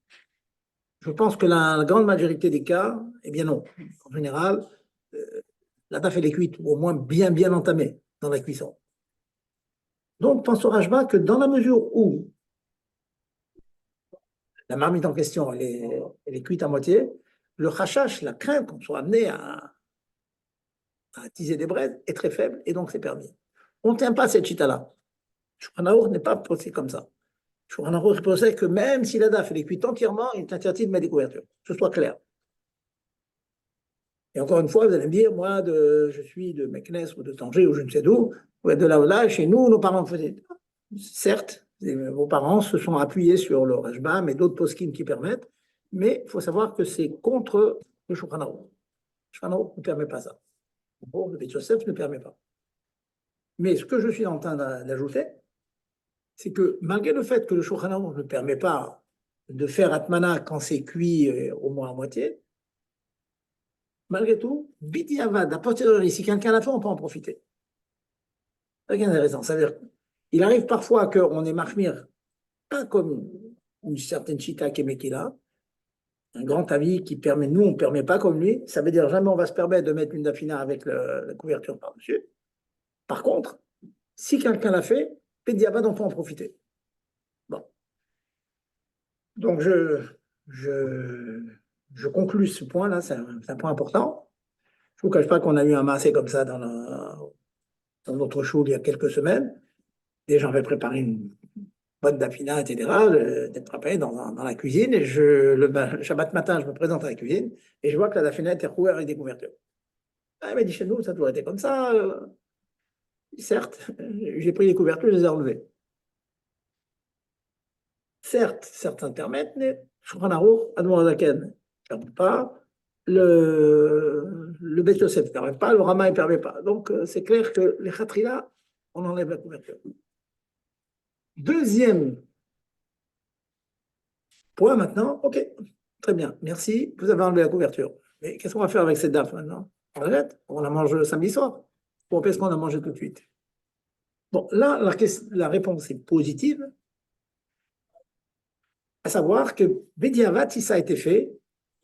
je pense que la grande majorité des cas, eh bien non. En général, la daf elle est cuite, ou au moins bien, bien entamée dans la cuisson. Donc, pense au rajba que dans la mesure où la marmite en question, elle est cuite à moitié, le chachash, la crainte qu'on soit amené à attiser des braises est très faible, et donc c'est permis. On ne tient pas cette chita-là. Shulchan Aruch n'est pas posé comme ça. Shulchan Aruch posait que même si la daf elle est cuite entièrement, il est interdit de mettre des couvertures. Que ce soit clair. Et encore une fois, vous allez me dire, moi, je suis de Meknes ou de Tanger ou je ne sais d'où, ou de là ou là, chez nous, nos parents faisaient. Certes, vos parents se sont appuyés sur le Rajbam et d'autres poskim qui permettent, mais il faut savoir que c'est contre le Shulchan Aruch. Le Shulchan Aruch ne permet pas ça. Bon, le Beit Yosef ne permet pas. Mais ce que je suis en train d'ajouter, c'est que malgré le fait que le Shulchan Aruch ne permet pas de faire Atmana quand c'est cuit au moins à moitié, malgré tout, Bidi Avad, à posteriori, si quelqu'un l'a fait, on peut en profiter. C'est intéressant. Ça veut dire qu'il arrive parfois qu'on est mahmir, pas comme une certaine chita qui est Mekila, un grand avis qui permet, nous, on ne permet pas comme lui. Ça veut dire jamais on va se permettre de mettre une dafina avec la couverture par-dessus. Par contre, si quelqu'un l'a fait, Bidi Avad, on peut en profiter. Bon. Donc, je conclus ce point-là, c'est un point important. Je ne vous cache pas qu'on a eu un massé comme ça dans notre show il y a quelques semaines. Les gens avaient préparé une boîte d'affinage, etc., d'être préparé dans la cuisine. Et le Shabbat matin, je me présente à la cuisine et je vois que la dafina était recouverte avec des couvertures. Ah, il m'a dit, chez nous, ça a toujours été comme ça. Certes, j'ai pris les couvertures, je les ai enlevées. Certes, certains permettent, mais Shulchan Aruch, Admor Azaken, ne permet pas. Le Beit Yosef ne permet pas, le Rama ne permet pas. Donc, c'est clair que les khatrila, on enlève la couverture. Deuxième point maintenant, ok, très bien, merci, vous avez enlevé la couverture. Mais qu'est-ce qu'on va faire avec cette daf maintenant? On la jette, on la mange le samedi soir. Ou est-ce qu'on la mange tout de suite? Bon, là, la réponse est positive, à savoir que Bediavat, si ça a été fait,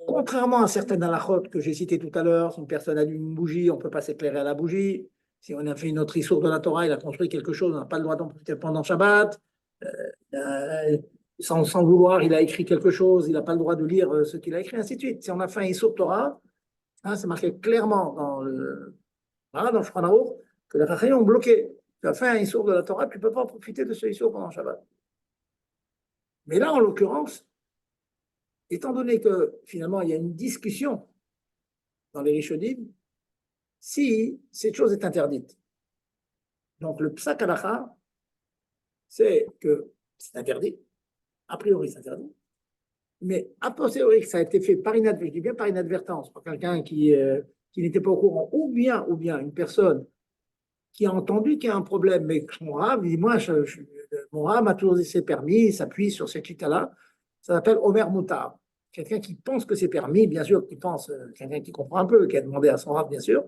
contrairement à certaines halachot que j'ai citées tout à l'heure, si une personne allume une bougie, on ne peut pas s'éclairer à la bougie. Si on a fait une autre histoire de la Torah, il a construit quelque chose, on n'a pas le droit d'en profiter pendant Shabbat. Sans vouloir, il a écrit quelque chose, il n'a pas le droit de lire ce qu'il a écrit, ainsi de suite. Si on a fait un histoire Torah, hein, c'est marqué clairement dans le Shulchan Aruch que les Rachayim ont bloqué. Tu as fait un histoire de la Torah, tu ne peux pas en profiter de ce histoire pendant Shabbat. Mais là, en l'occurrence, étant donné que finalement il y a une discussion dans les Rishonim, si cette chose est interdite. Donc le psak halacha, c'est que c'est interdit, a priori c'est interdit, mais a posteriori que ça a été fait par inadvertance, je dis bien par inadvertance, par quelqu'un qui n'était pas au courant, ou bien une personne qui a entendu qu'il y a un problème, mais que son rab, dit moi, mon rab m'a toujours dit c'est permis, il s'appuie sur cette chita-là, Ça s'appelle Omer Moutar. Quelqu'un qui pense que c'est permis, bien sûr, qui pense, quelqu'un qui comprend un peu, qui a demandé à son rab, bien sûr,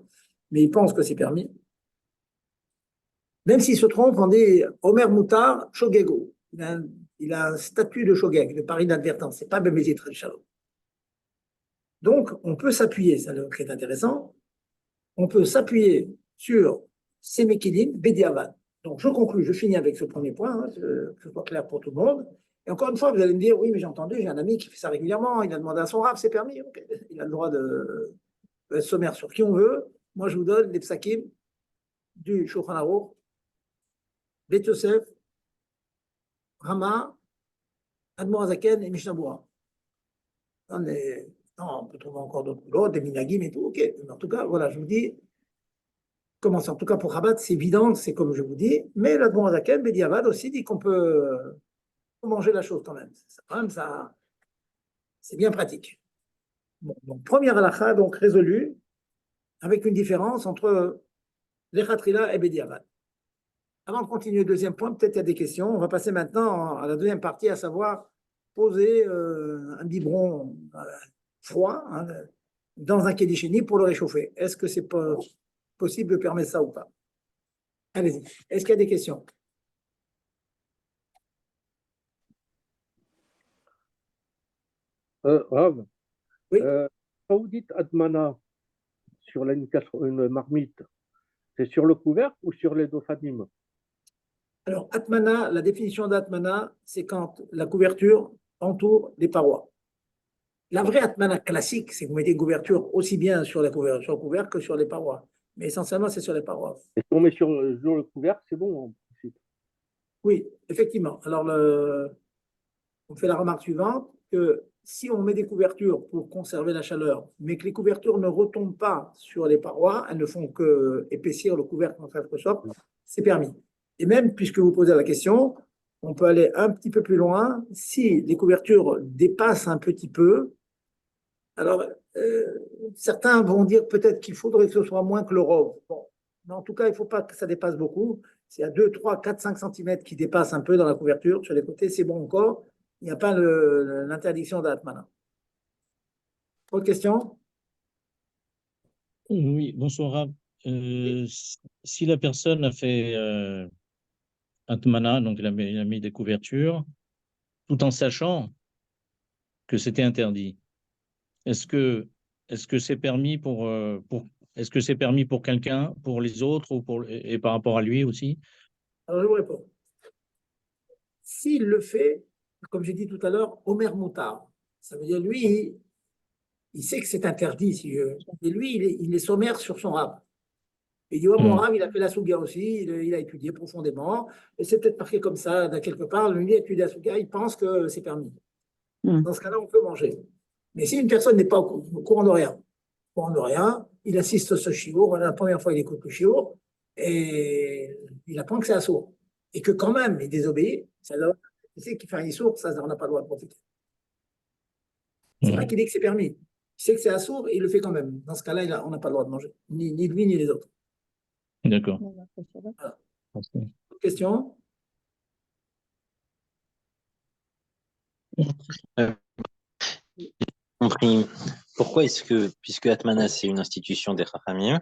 mais il pense que c'est permis. Même s'il se trompe, on dit Omer Moutar, Shogego. Il a un statut de Shogeg, de pari d'inadvertance. Ce n'est pas Bémézit Shalom. Donc, on peut s'appuyer, ça c'est intéressant, on peut s'appuyer sur ces Mekilim, Bediavad. Donc, je conclus, je finis avec ce premier point, hein, que ce soit clair pour tout le monde. Et encore une fois, vous allez me dire, oui, mais j'ai entendu, j'ai un ami qui fait ça régulièrement, il a demandé à son rab, c'est permis, okay. Il a le droit de être sommaire sur qui on veut. Moi, je vous donne les psakim du Shulchan Aruch, Bet Yosef, Rama, Admor Azaken et Mishnah Berurah. Non, on peut trouver encore d'autres, des minagim et tout, ok. Mais en tout cas, voilà, je vous dis, comment c'est, en tout cas pour Rabat, c'est évident, c'est comme je vous dis, mais l'Admor Azaken, Bediavad aussi dit qu'on peut manger la chose quand même. Quand même, ça, c'est bien pratique. Bon, donc, première halakha, donc résolue, avec une différence entre l'Echatrila et Bediavad. Avant de continuer le deuxième point, peut-être il y a des questions. On va passer maintenant à la deuxième partie, à savoir poser un biberon froid hein, dans un kédichéni pour le réchauffer. Est-ce que c'est possible de permettre ça ou pas? Allez-y. Est-ce qu'il y a des questions? Rav, Oui. Quand vous dites Atmana sur une marmite, c'est sur le couvercle ou sur les deux fatim? Alors, Atmana, la définition d'Atmana, c'est quand la couverture entoure les parois. La vraie Atmana classique, c'est que vous mettez une couverture aussi bien sur le couvercle que sur les parois. Mais essentiellement, c'est sur les parois. Et si on met sur le couvercle, c'est bon en principe. Oui, effectivement. Alors, on fait la remarque suivante, que si on met des couvertures pour conserver la chaleur, mais que les couvertures ne retombent pas sur les parois, elles ne font que épaissir le couvercle en quelque sorte, c'est permis. Et même, puisque vous posez la question, on peut aller un petit peu plus loin. Si les couvertures dépassent un petit peu, alors certains vont dire peut-être qu'il faudrait que ce soit moins que le robe. Bon, mais en tout cas, il ne faut pas que ça dépasse beaucoup. S'il y a 2, 3, 4, 5 cm qui dépassent un peu dans la couverture, sur les côtés, c'est bon encore. Il n'y a pas l'interdiction d'Atmana. Autre question? Oui, bonsoir. Rav. Si la personne a fait Atmana, donc il a mis des couvertures, tout en sachant que c'était interdit, est-ce que c'est permis est-ce que c'est permis pour quelqu'un, pour les autres et par rapport à lui aussi? Alors, je vous réponds. S'il le fait, comme j'ai dit tout à l'heure, Omer Moutar, ça veut dire lui, il sait que c'est interdit, si je veux. Et lui, il est sommaire sur son rab. Il dit, oh, mon rab, il a fait la Souga aussi, il a étudié profondément, et c'est peut-être marqué comme ça, de quelque part, lui, il a étudié la Souga, il pense que c'est permis. Dans ce cas-là, on peut manger. Mais si une personne n'est pas au courant de rien, il assiste à ce shiur, la première fois, il écoute le shiur, et il apprend que c'est assourd. Et que quand même, il désobéit, il sait qu'il fait un issour, ça, on n'a pas le droit de profiter. C'est pas qu'il dit que c'est permis. Il sait que c'est assourd et il le fait quand même. Dans ce cas-là, on n'a pas le droit de manger, ni lui, ni les autres. D'accord. Voilà. Autre question? Compris. Pourquoi est-ce que, puisque Atmana c'est une institution des Chachamim,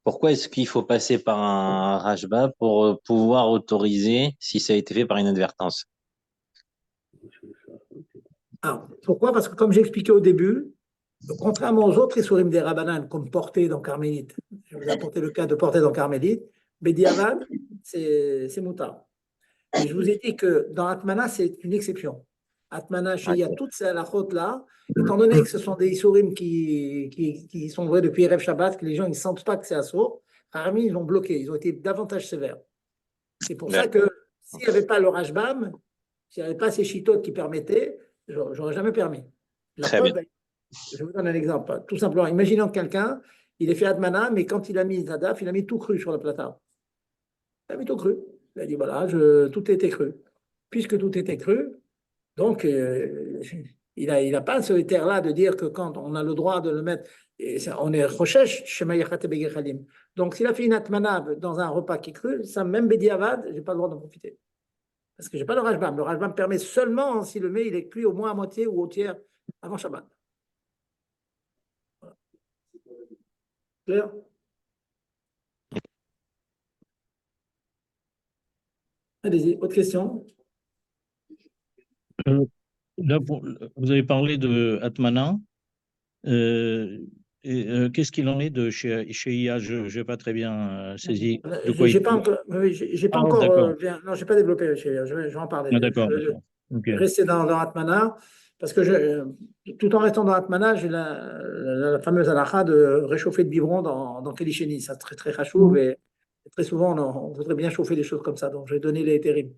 pourquoi est-ce qu'il faut passer par un Rashba pour pouvoir autoriser si ça a été fait par inadvertance? Alors, pourquoi? Parce que comme j'ai expliqué au début, contrairement aux autres Issourim des Rabbanan, comme porter dans Carmélite, je vous ai apporté le cas de porter dans Carmélite, Bediavad, c'est Moutar. Mais je vous ai dit que dans Atmana, c'est une exception. Atmana, il y a toutes ces halachot-là, étant donné que ce sont des Issourim qui sont vrais depuis Erev Shabbat, que les gens ne sentent pas que c'est assourd, Harami, ils l'ont bloqué, ils ont été davantage sévères. C'est pour ça que s'il n'y avait pas le Rashbam, s'il n'y avait pas ces chitotes qui permettaient, j'aurais jamais permis. La Très preuve, bien. je vous donne un exemple. Tout simplement, imaginons quelqu'un, il est fait Atmana, mais quand il a mis Zadaf, il a mis tout cru sur le platard. Il a mis tout cru. Il a dit voilà, tout était cru. Puisque tout était cru, donc il a pas ce terre-là de dire que quand on a le droit de le mettre, on est recherche chez Mayachat Begechalim. Donc s'il a fait une Atmana dans un repas qui est cru, ça même Bediavad, je n'ai pas le droit d'en profiter. Parce que je n'ai pas le Rashbam. Le Rashbam permet seulement si le mets il est cuit au moins à moitié ou au tiers avant Shabbat. Voilà. Clair? Allez-y, autre question? Là, vous avez parlé de Atmana. Qu'est-ce qu'il en est de chez IA? Je n'ai pas très bien saisi de quoi J'ai il pas encore, j'ai pas Ah, encore d'accord. Non, j'ai pas développé. Je vais en parler. Ah, d'accord, d'accord. Ok. Rester dans Atmana, parce que tout en restant dans Atmana, j'ai la fameuse halakha de réchauffer le biberon dans Kélicheni. Ça, très, très chachouv, et très souvent, on voudrait bien chauffer des choses comme ça. Donc, je vais donner les terribles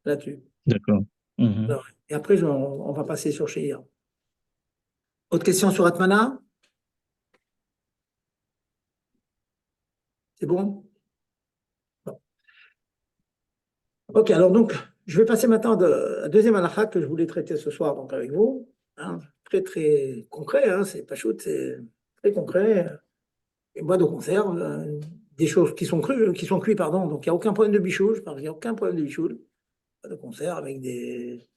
là-dessus. D'accord. Mhm. Alors, et après, on va passer sur Shia. Autre question sur Atmana? C'est bon? Bon. Ok, alors donc, je vais passer maintenant à la deuxième halakha que je voulais traiter ce soir donc, avec vous. Hein, très, très concret, hein, c'est pas shoot, c'est très concret. Une boîte de conserve, des choses qui sont crues, qui sont cuites, pardon. Donc, il n'y a aucun problème de bichoule. Il n'y a aucun problème de bichoule. Boîte de conserve avec des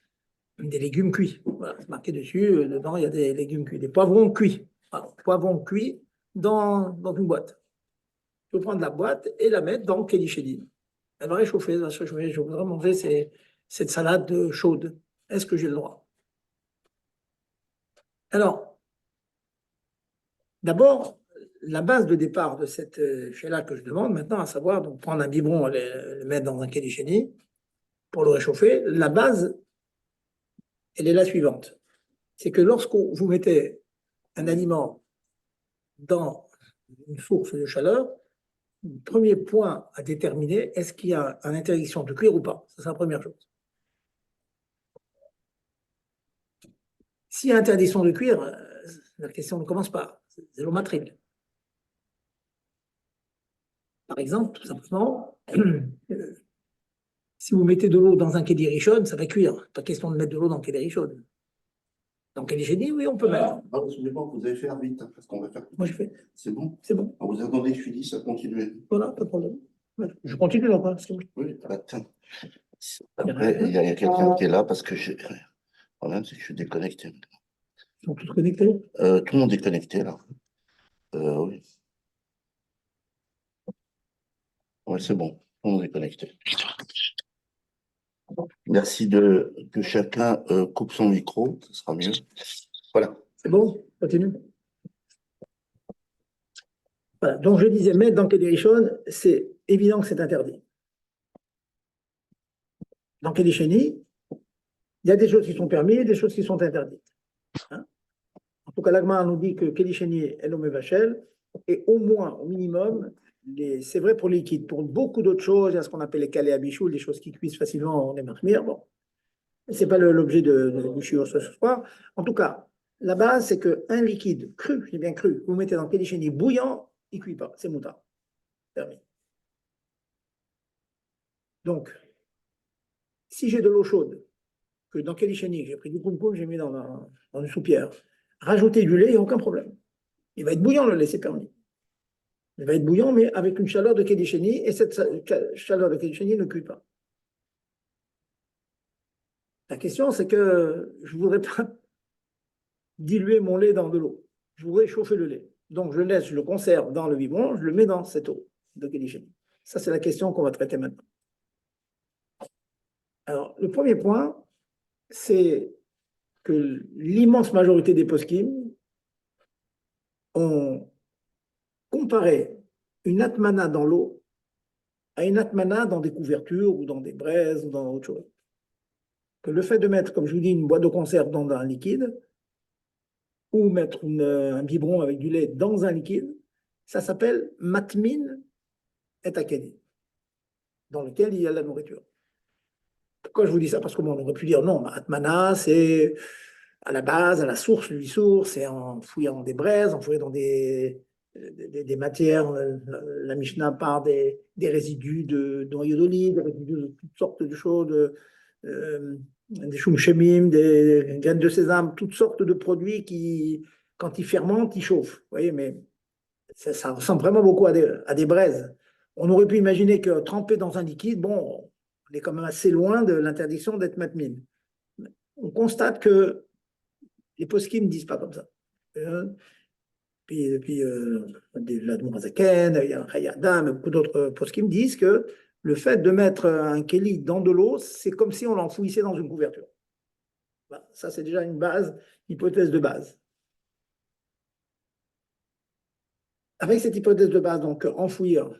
légumes cuits. Voilà, c'est marqué dessus. Dedans, il y a des légumes cuits. Des poivrons cuits. Voilà, poivrons cuits dans une boîte. Je vais prendre la boîte et la mettre dans le kélichedi. Elle va réchauffer. Je voudrais manger cette salade chaude. Est-ce que j'ai le droit? Alors, d'abord, la base de départ de cette là que je demande maintenant, à savoir donc prendre un biberon et le mettre dans un kélicheni pour le réchauffer, la base, elle est la suivante. C'est que lorsque vous mettez un aliment dans une source de chaleur, le premier point à déterminer, est-ce qu'il y a une interdiction de cuire ou pas? Ça, c'est la première chose. S'il y a interdiction de cuire, la question ne commence pas. C'est l'omatril. Par exemple, tout simplement, si vous mettez de l'eau dans un kéli rishon, ça va cuire. Pas question de mettre de l'eau dans le kéli rishon. Dans kéli sheni, oui, on peut mettre. Ah, vous avez fait vite, hein, parce qu'on va faire. Moi, je fais. C'est bon? C'est bon. Ah, vous attendez que je finisse à continuer. Voilà, pas de problème. Je continue là, pas. Oui, attends. Après, il y a quelqu'un qui est là parce que le problème, c'est que je suis déconnecté. Ils sont tous connectés? Tout le monde est connecté là. Oui. Ouais, c'est bon. Tout le monde est connecté. Merci que chacun coupe son micro, ce sera mieux. Voilà. C'est bon? Continue. Voilà. Donc, je disais, mettre dans Kéli Rishon, c'est évident que c'est interdit. Dans Kéli Sheni, il y a des choses qui sont permises et des choses qui sont interdites. Hein? En tout cas, l'Agma nous dit que Kéli Sheni est l'homme vachel, et au moins, au minimum, c'est vrai pour les liquides. Pour beaucoup d'autres choses, il y a ce qu'on appelle les calés à bichoul, des choses qui cuisent facilement, on les marmire. Bon, ce n'est pas l'objet du shiur ce soir. En tout cas, la base, c'est qu'un liquide cru, j'ai bien cru, vous mettez dans le kélicheni bouillant, il ne cuit pas, c'est moutarde. Permis. Donc, si j'ai de l'eau chaude, que dans kélicheni, j'ai pris du koum-koum, j'ai mis dans une soupière, rajouter du lait, il n'y a aucun problème. Il va être bouillant, le lait, c'est permis. Il va être bouillant, mais avec une chaleur de kélicheni, et cette chaleur de kélicheni ne cuit pas. La question, c'est que je ne voudrais pas diluer mon lait dans de l'eau. Je voudrais chauffer le lait. Donc, je le conserve dans le biberon, je le mets dans cette eau de kélicheni. Ça, c'est la question qu'on va traiter maintenant. Alors, le premier point, c'est que l'immense majorité des poskim ont comparé une atmana dans l'eau à une atmana dans des couvertures ou dans des braises ou dans autre chose. Que le fait de mettre, comme je vous dis, une boîte de conserve dans un liquide, ou mettre un biberon avec du lait dans un liquide, ça s'appelle matmin et akedi, dans lequel il y a la nourriture. Pourquoi je vous dis ça? Parce qu'on aurait pu dire non, atmana, c'est à la base, à la source du sourd, c'est en fouillant des braises, en fouillant dans des matières. La Mishnah part des résidus de noyaux d'olive, des résidus de toutes sortes de choses, des choum-chémim, des graines de sésame, toutes sortes de produits qui, quand ils fermentent, ils chauffent. Vous voyez, mais ça ressemble vraiment beaucoup à des braises. On aurait pu imaginer que tremper dans un liquide, bon, On est quand même assez loin de l'interdiction d'être matmin. On constate que les poskim ne disent pas comme ça. Puis l'Admorazaken, il y a Hayadam, et beaucoup d'autres poskim disent que le fait de mettre un keli dans de l'eau, c'est comme si on l'enfouissait dans une couverture. Voilà, ça, c'est déjà une base, hypothèse de base. Avec cette hypothèse de base, donc enfouir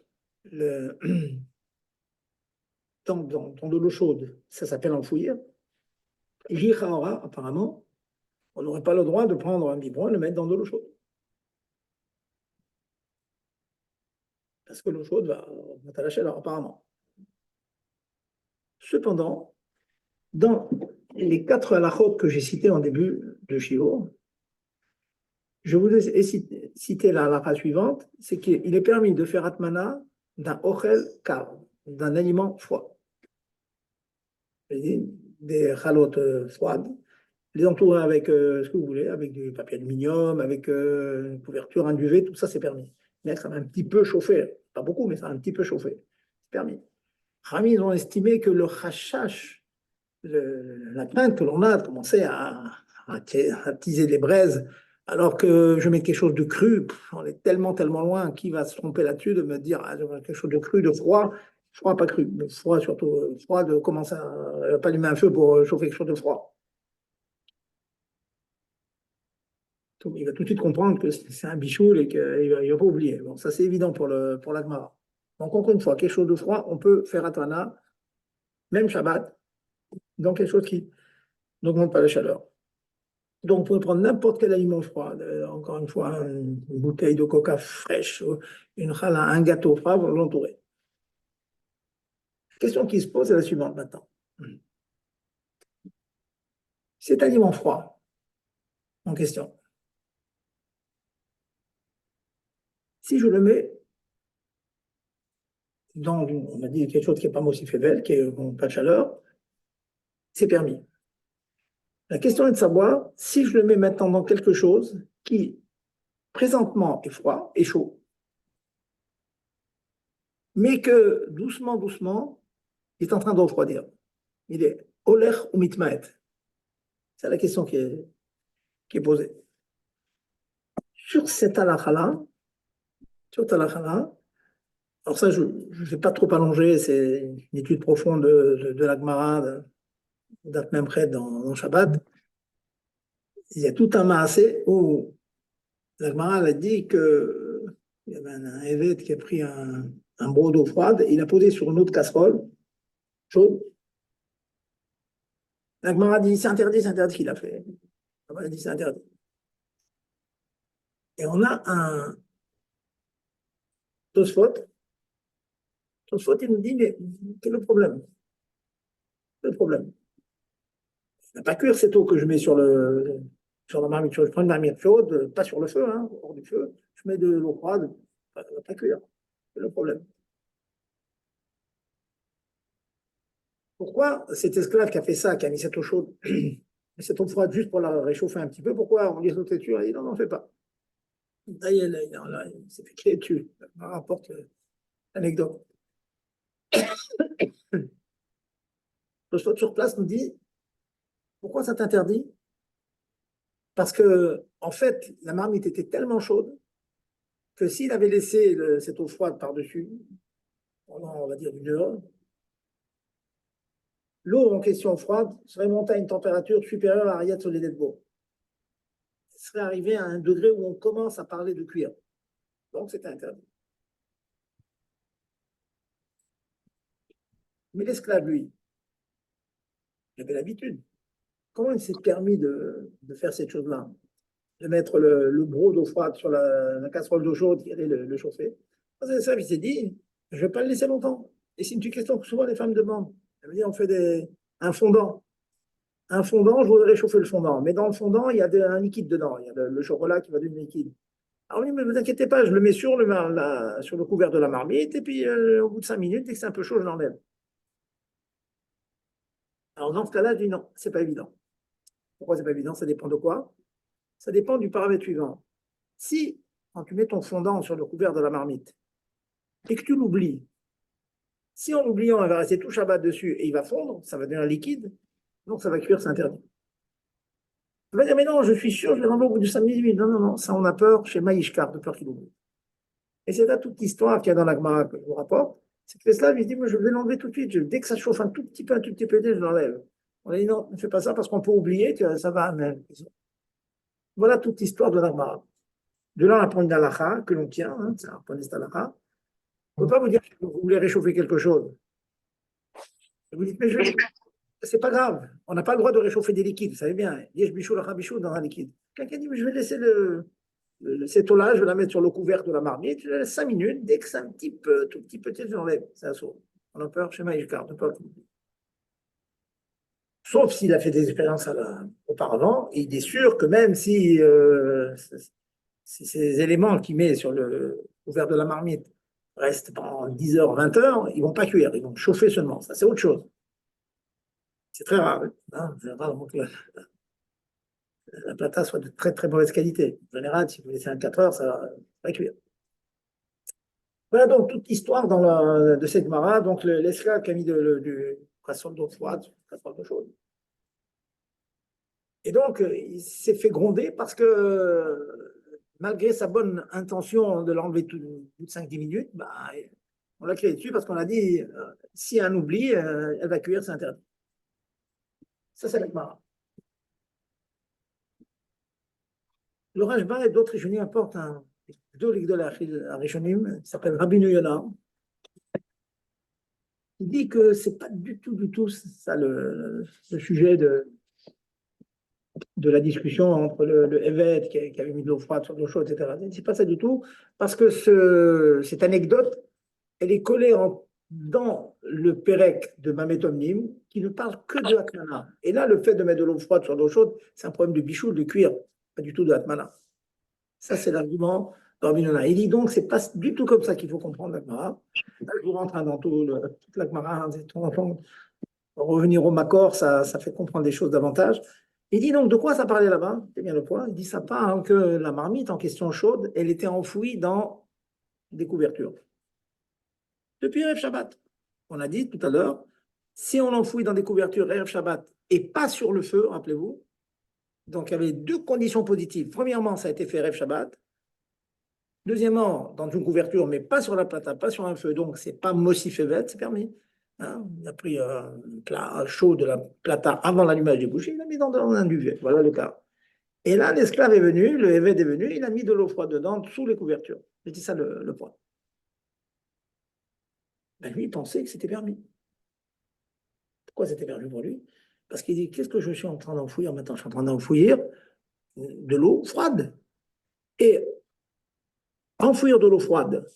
dans de l'eau chaude, ça s'appelle enfouir. Jichaora, apparemment, on n'aurait pas le droit de prendre un biberon et le mettre dans de l'eau chaude. Parce que l'eau chaude va mettre à la chaleur, apparemment. Cependant, dans les 4 halachot que j'ai cités en début de Shiur, je vous ai cité la halakha suivante, c'est qu'il est permis de faire atmana d'un ochel kav, d'un aliment froid. Des chalotes froides, les entourer avec ce que vous voulez, avec du papier aluminium, avec une couverture, un duvet, tout ça c'est permis. Mais ça va un petit peu chauffer, pas beaucoup, mais ça va un petit peu chauffer. C'est permis. Rami, ils ont estimé que le chashash, la crainte que l'on a de commencer à teaser les braises, alors que je mets quelque chose de cru, on est tellement loin, qui va se tromper là-dessus de me dire quelque chose de cru, de froid, pas cru, mais froid surtout, froid de commencer à pas allumer un feu pour chauffer quelque chose de froid. Donc, il va tout de suite comprendre que c'est un bichoul et qu'il ne va pas oublier. Bon, ça c'est évident pour la Gemara. Donc encore une fois, quelque chose de froid, on peut faire atana, même Shabbat, dans quelque chose qui n'augmente pas la chaleur. Donc, vous pouvez prendre n'importe quel aliment froid, encore une fois, une bouteille de coca fraîche, une challah, un gâteau froid, vous l'entourez. La question qui se pose est la suivante maintenant. Cet aliment froid en question, si je le mets dans, on a dit quelque chose qui n'est pas mossifével, qui n'a pas de chaleur, c'est permis. La question est de savoir si je le mets maintenant dans quelque chose qui, présentement, est froid, est chaud, mais que doucement, il est en train de refroidir. Il est oler ou mitmaet. C'est la question qui est posée. Sur cette halakha-là, alors ça, je ne vais pas trop allonger, c'est une étude profonde de la Gemara, d'Atmemchet dans Shabbat. Il y a tout un maasé où la Gemara a dit qu'il y avait un évêque qui a pris un broc d'eau froide, il a posé sur une autre casserole chaude. La Gemara dit c'est interdit qu'il a fait. La Gemara dit c'est interdit. Et on a un Tosfot. Tosfot, il nous dit mais quel est le problème? Le problème. Je ne vais pas cuire cette eau que je mets sur la marmite chaude. Je prends une marmite chaude, pas sur le feu, hors du feu. Je mets de l'eau froide, ça ne va pas cuire. C'est le problème. Pourquoi cet esclave qui a fait ça, qui a mis cette eau chaude, cette eau froide juste pour la réchauffer un petit peu, pourquoi on dit sauter dessus? Il dit non, n'en fait pas. Là, il s'est fait créer dessus. Ça rapporte l'anecdote. Le choix sur place nous dit pourquoi ça t'interdit? Parce que, en fait, la marmite était tellement chaude que s'il avait laissé cette eau froide par-dessus, pendant, on va dire, 1 heure, l'eau en question froide serait montée à une température supérieure à Ariat Soledetbo. Elle serait arrivée à un degré où on commence à parler de cuire. Donc, c'était interdit. Mais l'esclave, lui, il avait l'habitude. Comment il s'est permis de faire cette chose-là? De mettre le broc d'eau froide sur la casserole d'eau chaude qui allait le chauffer. C'est ça, il s'est dit, je ne vais pas le laisser longtemps. Et c'est une question que souvent les femmes demandent. Elles me disent, on fait un fondant. Un fondant, je voudrais réchauffer le fondant. Mais dans le fondant, il y a un liquide dedans. Il y a le chocolat qui va devenir liquide. Alors oui, mais ne vous inquiétez pas, je le mets sur le couvert de la marmite, et puis au bout de 5 minutes, dès que c'est un peu chaud, je l'enlève. Alors dans ce cas-là, je dis non, c'est pas évident. Pourquoi c'est pas évident? Ça dépend de quoi? Ça dépend du paramètre suivant. Si, quand tu mets ton fondant sur le couvert de la marmite, et que tu l'oublies, Si en oubliant, elle va rester tout Shabbat dessus et il va fondre, ça va devenir liquide, donc ça va cuire, c'est interdit. On va dire, mais non, je suis sûr, je vais l'enlever au bout du samedi 8. Non, non, non, ça on a peur chez Maïshkar, de peur qu'il oublie. Et c'est là toute l'histoire qu'il y a dans la Gemara que je vous rapporte, c'est que l'esclave, il se dit, moi je vais l'enlever tout de suite, dès que ça chauffe un tout petit peu, je l'enlève. On a dit, non, ne fais pas ça parce qu'on peut oublier, ça va même. Voilà toute l'histoire de la Gemara. De là, on apprend une halakha que l'on tient, hein, c'est un point halakha. On ne peut pas vous dire que vous voulez réchauffer quelque chose. Vous dites, mais c'est pas grave, on n'a pas le droit de réchauffer des liquides, vous savez bien. Yesh bichou la bichou dans un liquide. Quelqu'un dit, mais je vais laisser cette eau-là, je vais la mettre sur le couvert de la marmite, je la laisse 5 minutes, dès que c'est un petit peu, tout petit peu, je l'enlève. C'est un saut. On a peur chez Maïshkar, de peur. Sauf s'il a fait des expériences auparavant, et il est sûr que même si ces éléments qu'il met sur le couvert de la marmite restent pendant 10 heures, 20 heures, ils ne vont pas cuire, ils vont chauffer seulement. Ça, c'est autre chose. C'est très rare. Hein, c'est rare donc la plata soit de très très mauvaise qualité. En général, si vous laissez un 4 heures, ça va cuire. Voilà donc toute l'histoire de cette Gemara. Donc l'esclave qui a mis du poisson d'eau froide, poisson d'eau chaude. Et donc, il s'est fait gronder parce que malgré sa bonne intention de l'enlever tout au bout de 5-10 minutes, bah, on l'a créé dessus parce qu'on a dit, si un oublie, elle va cuire, c'est interdit. Ça, c'est la Gemara. Le Rashba et d'autres Rishonim apportent un Rishonim, qui s'appelle Rabbi Yonah. Il dit que c'est pas du tout ça le sujet de la discussion entre le Eved qui avait mis de l'eau froide sur de l'eau chaude, etc. C'est pas ça du tout, parce que cette anecdote, elle est collée dans le Pérec de Mamet Omnim, qui ne parle que de Atmana. Et là, le fait de mettre de l'eau froide sur de l'eau chaude, c'est un problème de bichou, de cuir, pas du tout de Atmana. Ça, c'est l'argument de Rabbi Yonah. Il dit donc, c'est pas du tout comme ça qu'il faut comprendre l'Agmara. Là, je vous rentre dans toute l'Agmara, revenir au Makor, ça fait comprendre des choses davantage. Il dit donc, de quoi ça parlait là-bas? C'est bien le point. Il dit, ça parle que la marmite en question chaude, elle était enfouie dans des couvertures. Depuis Erev Shabbat. On a dit tout à l'heure, si on l'enfouit dans des couvertures Erev Shabbat et pas sur le feu, rappelez-vous, donc il y avait 2 conditions positives. Premièrement, ça a été fait Erev Shabbat. Deuxièmement, dans une couverture, mais pas sur la plata, pas sur un feu, donc c'est pas Mosif Evet, c'est permis. Hein, il a pris un plat chaud de la plata avant l'allumage des bougies, il l'a mis dans un duvet. Voilà le cas. Et là, l'esclave est venu, le Eved est venu, il a mis de l'eau froide dedans, sous les couvertures. C'était ça le point. Ben, lui, il pensait que c'était permis. Pourquoi c'était permis pour lui? Parce qu'il dit, qu'est-ce que je suis en train d'enfouir maintenant? Je suis en train d'enfouir de l'eau froide. Et enfouir de l'eau froide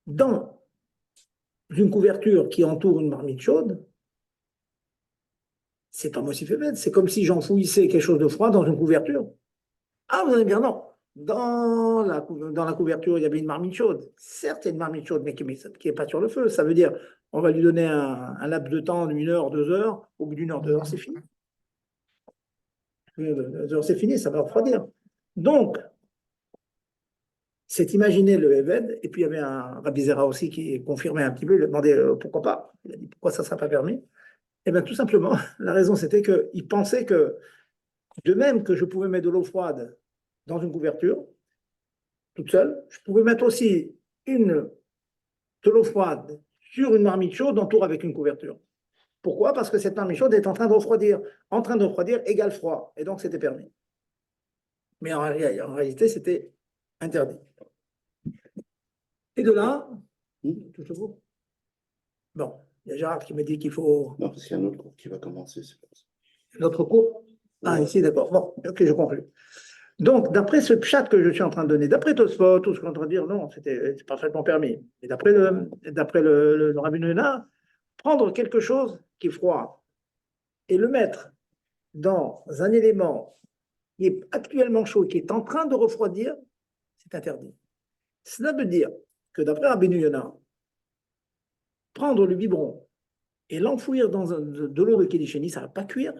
dans une couverture qui entoure une marmite chaude, c'est pas Mosif Evet, c'est comme si j'enfouissais quelque chose de froid dans une couverture. Ah, vous allez bien, non. Dans la couverture, il y avait une marmite chaude. Certes, il y a une marmite chaude, mais qui n'est pas sur le feu. Ça veut dire, on va lui donner un laps de temps d'1 heure, 2 heures. Au bout d'1 heure, 2 heures, c'est fini. 2 heures, c'est fini, ça va refroidir. Donc, c'est imaginer le Eved, et puis il y avait un Rabbi Zera aussi qui confirmait un petit peu, il a demandé pourquoi pas, il a dit pourquoi ça ne sera pas permis. Et bien tout simplement, la raison c'était qu'il pensait que, de même que je pouvais mettre de l'eau froide dans une couverture, toute seule, je pouvais mettre aussi de l'eau froide sur une marmite chaude entourée avec une couverture. Pourquoi? Parce que cette marmite chaude est en train de refroidir. En train de refroidir égale froid, et donc c'était permis. Mais en réalité, c'était interdit. Et de là, touche-vous. Bon, il y a Gérard qui me dit qu'il faut. Non, parce qu'il y a un autre cours qui va commencer. Notre cours. Ah, ici, d'accord. Bon, ok, je conclue. Donc, d'après ce pshat que je suis en train de donner, d'après Tosfot, tout ce qu'on est en train de dire, non, c'est parfaitement permis. Et d'après le Rabbi Yonah, prendre quelque chose qui est froid et le mettre dans un élément qui est actuellement chaud et qui est en train de refroidir, c'est interdit. Cela veut dire que d'après Rabbi Yonah, prendre le biberon et l'enfouir dans de l'eau de Kedisheni, ça ne va pas cuire,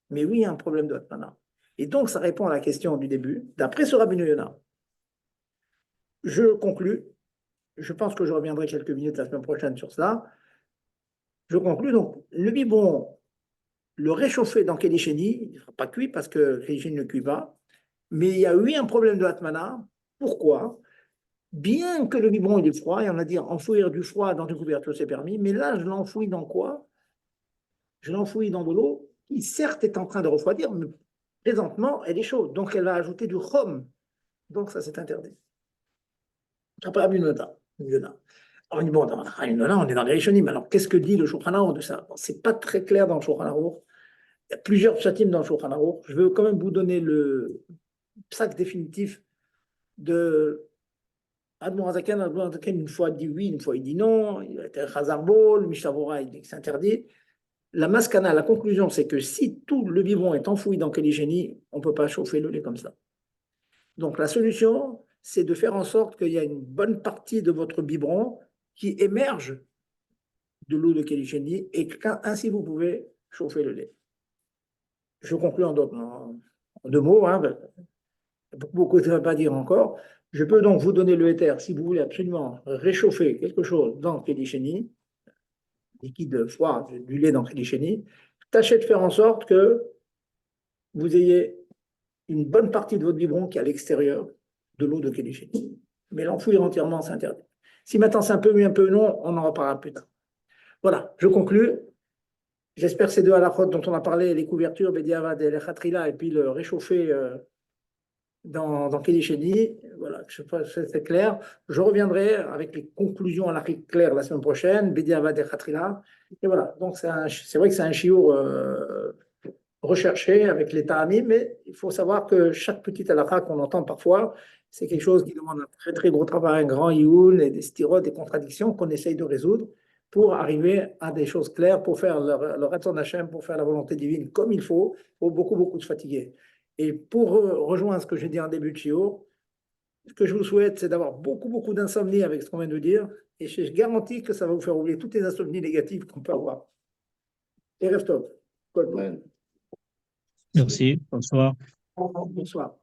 mais oui, il y a un problème de Hatmana. Et donc, ça répond à la question du début. D'après ce Rabbi Yonah, je conclus je pense que je reviendrai quelques minutes la semaine prochaine sur cela. Je conclus donc, le biberon, le réchauffer dans Kélichéni, il ne sera pas cuit parce que Kélichéni ne cuit pas, mais il y a eu un problème de Atmana. Pourquoi? Bien que le biberon il est froid, et on a dit enfouir du froid dans une couverture c'est permis, mais là je l'enfouis dans quoi? Je l'enfouis dans de l'eau qui certes est en train de refroidir, mais présentement elle est chaude, donc elle va ajouter du rhum, donc ça c'est interdit. Après une nota. Alors on dit bon, dans une nota, on est dans les Rishonim, alors qu'est-ce que dit le Shulchan Aruch de ça? Bon, c'est pas très clair dans le Shulchan Aruch. Il y a plusieurs psatim dans le Shulchan Aruch. Je vais quand même vous donner le psak définitif de Admor Hazaken. Admor Hazaken, une fois il dit oui, une fois il dit non. Il a été Chazarbo, le Mishavora, il dit que c'est interdit. La maskana, la conclusion, c'est que si tout le biberon est enfoui dans Kéligénie, on ne peut pas chauffer le lait comme ça. Donc la solution, c'est de faire en sorte qu'il y a une bonne partie de votre biberon qui émerge de l'eau de Kéligénie et ainsi vous pouvez chauffer le lait. Je conclue en deux mots, hein, beaucoup ne va pas dire encore. Je peux donc vous donner le éther si vous voulez absolument réchauffer quelque chose dans Kélichénie, liquide froid, du lait dans Kélichénie. Tâchez de faire en sorte que vous ayez une bonne partie de votre biberon qui est à l'extérieur de l'eau de Kélichénie. Mais l'enfouir entièrement, c'est interdit. Si maintenant c'est un peu mieux, un peu non, on en reparlera plus tard. Voilà, je conclue. J'espère que ces deux halakhot dont on a parlé, les couvertures, Bediavad et les Khatrila, et puis le réchauffer dans Kélichénie, voilà, je sais pas si c'est clair. Je reviendrai avec les conclusions à la claire la semaine prochaine, Bediavad et Khatrila. Et voilà, donc c'est vrai que c'est un chiour recherché avec les ta'amim, mais il faut savoir que chaque petite halakha qu'on entend parfois, c'est quelque chose qui demande un très très gros travail, un grand youl et des styrotes, des contradictions qu'on essaye de résoudre pour arriver à des choses claires, pour faire le Ratzon Hashem, pour faire la volonté divine comme il faut beaucoup se fatiguer. Et pour rejoindre ce que j'ai dit en début de Shiur, ce que je vous souhaite, c'est d'avoir beaucoup d'insomnie avec ce qu'on vient de dire, et je garantis que ça va vous faire oublier toutes les insomnies négatives qu'on peut avoir. Et rêve top. Ouais. Merci, bonsoir. Bonsoir.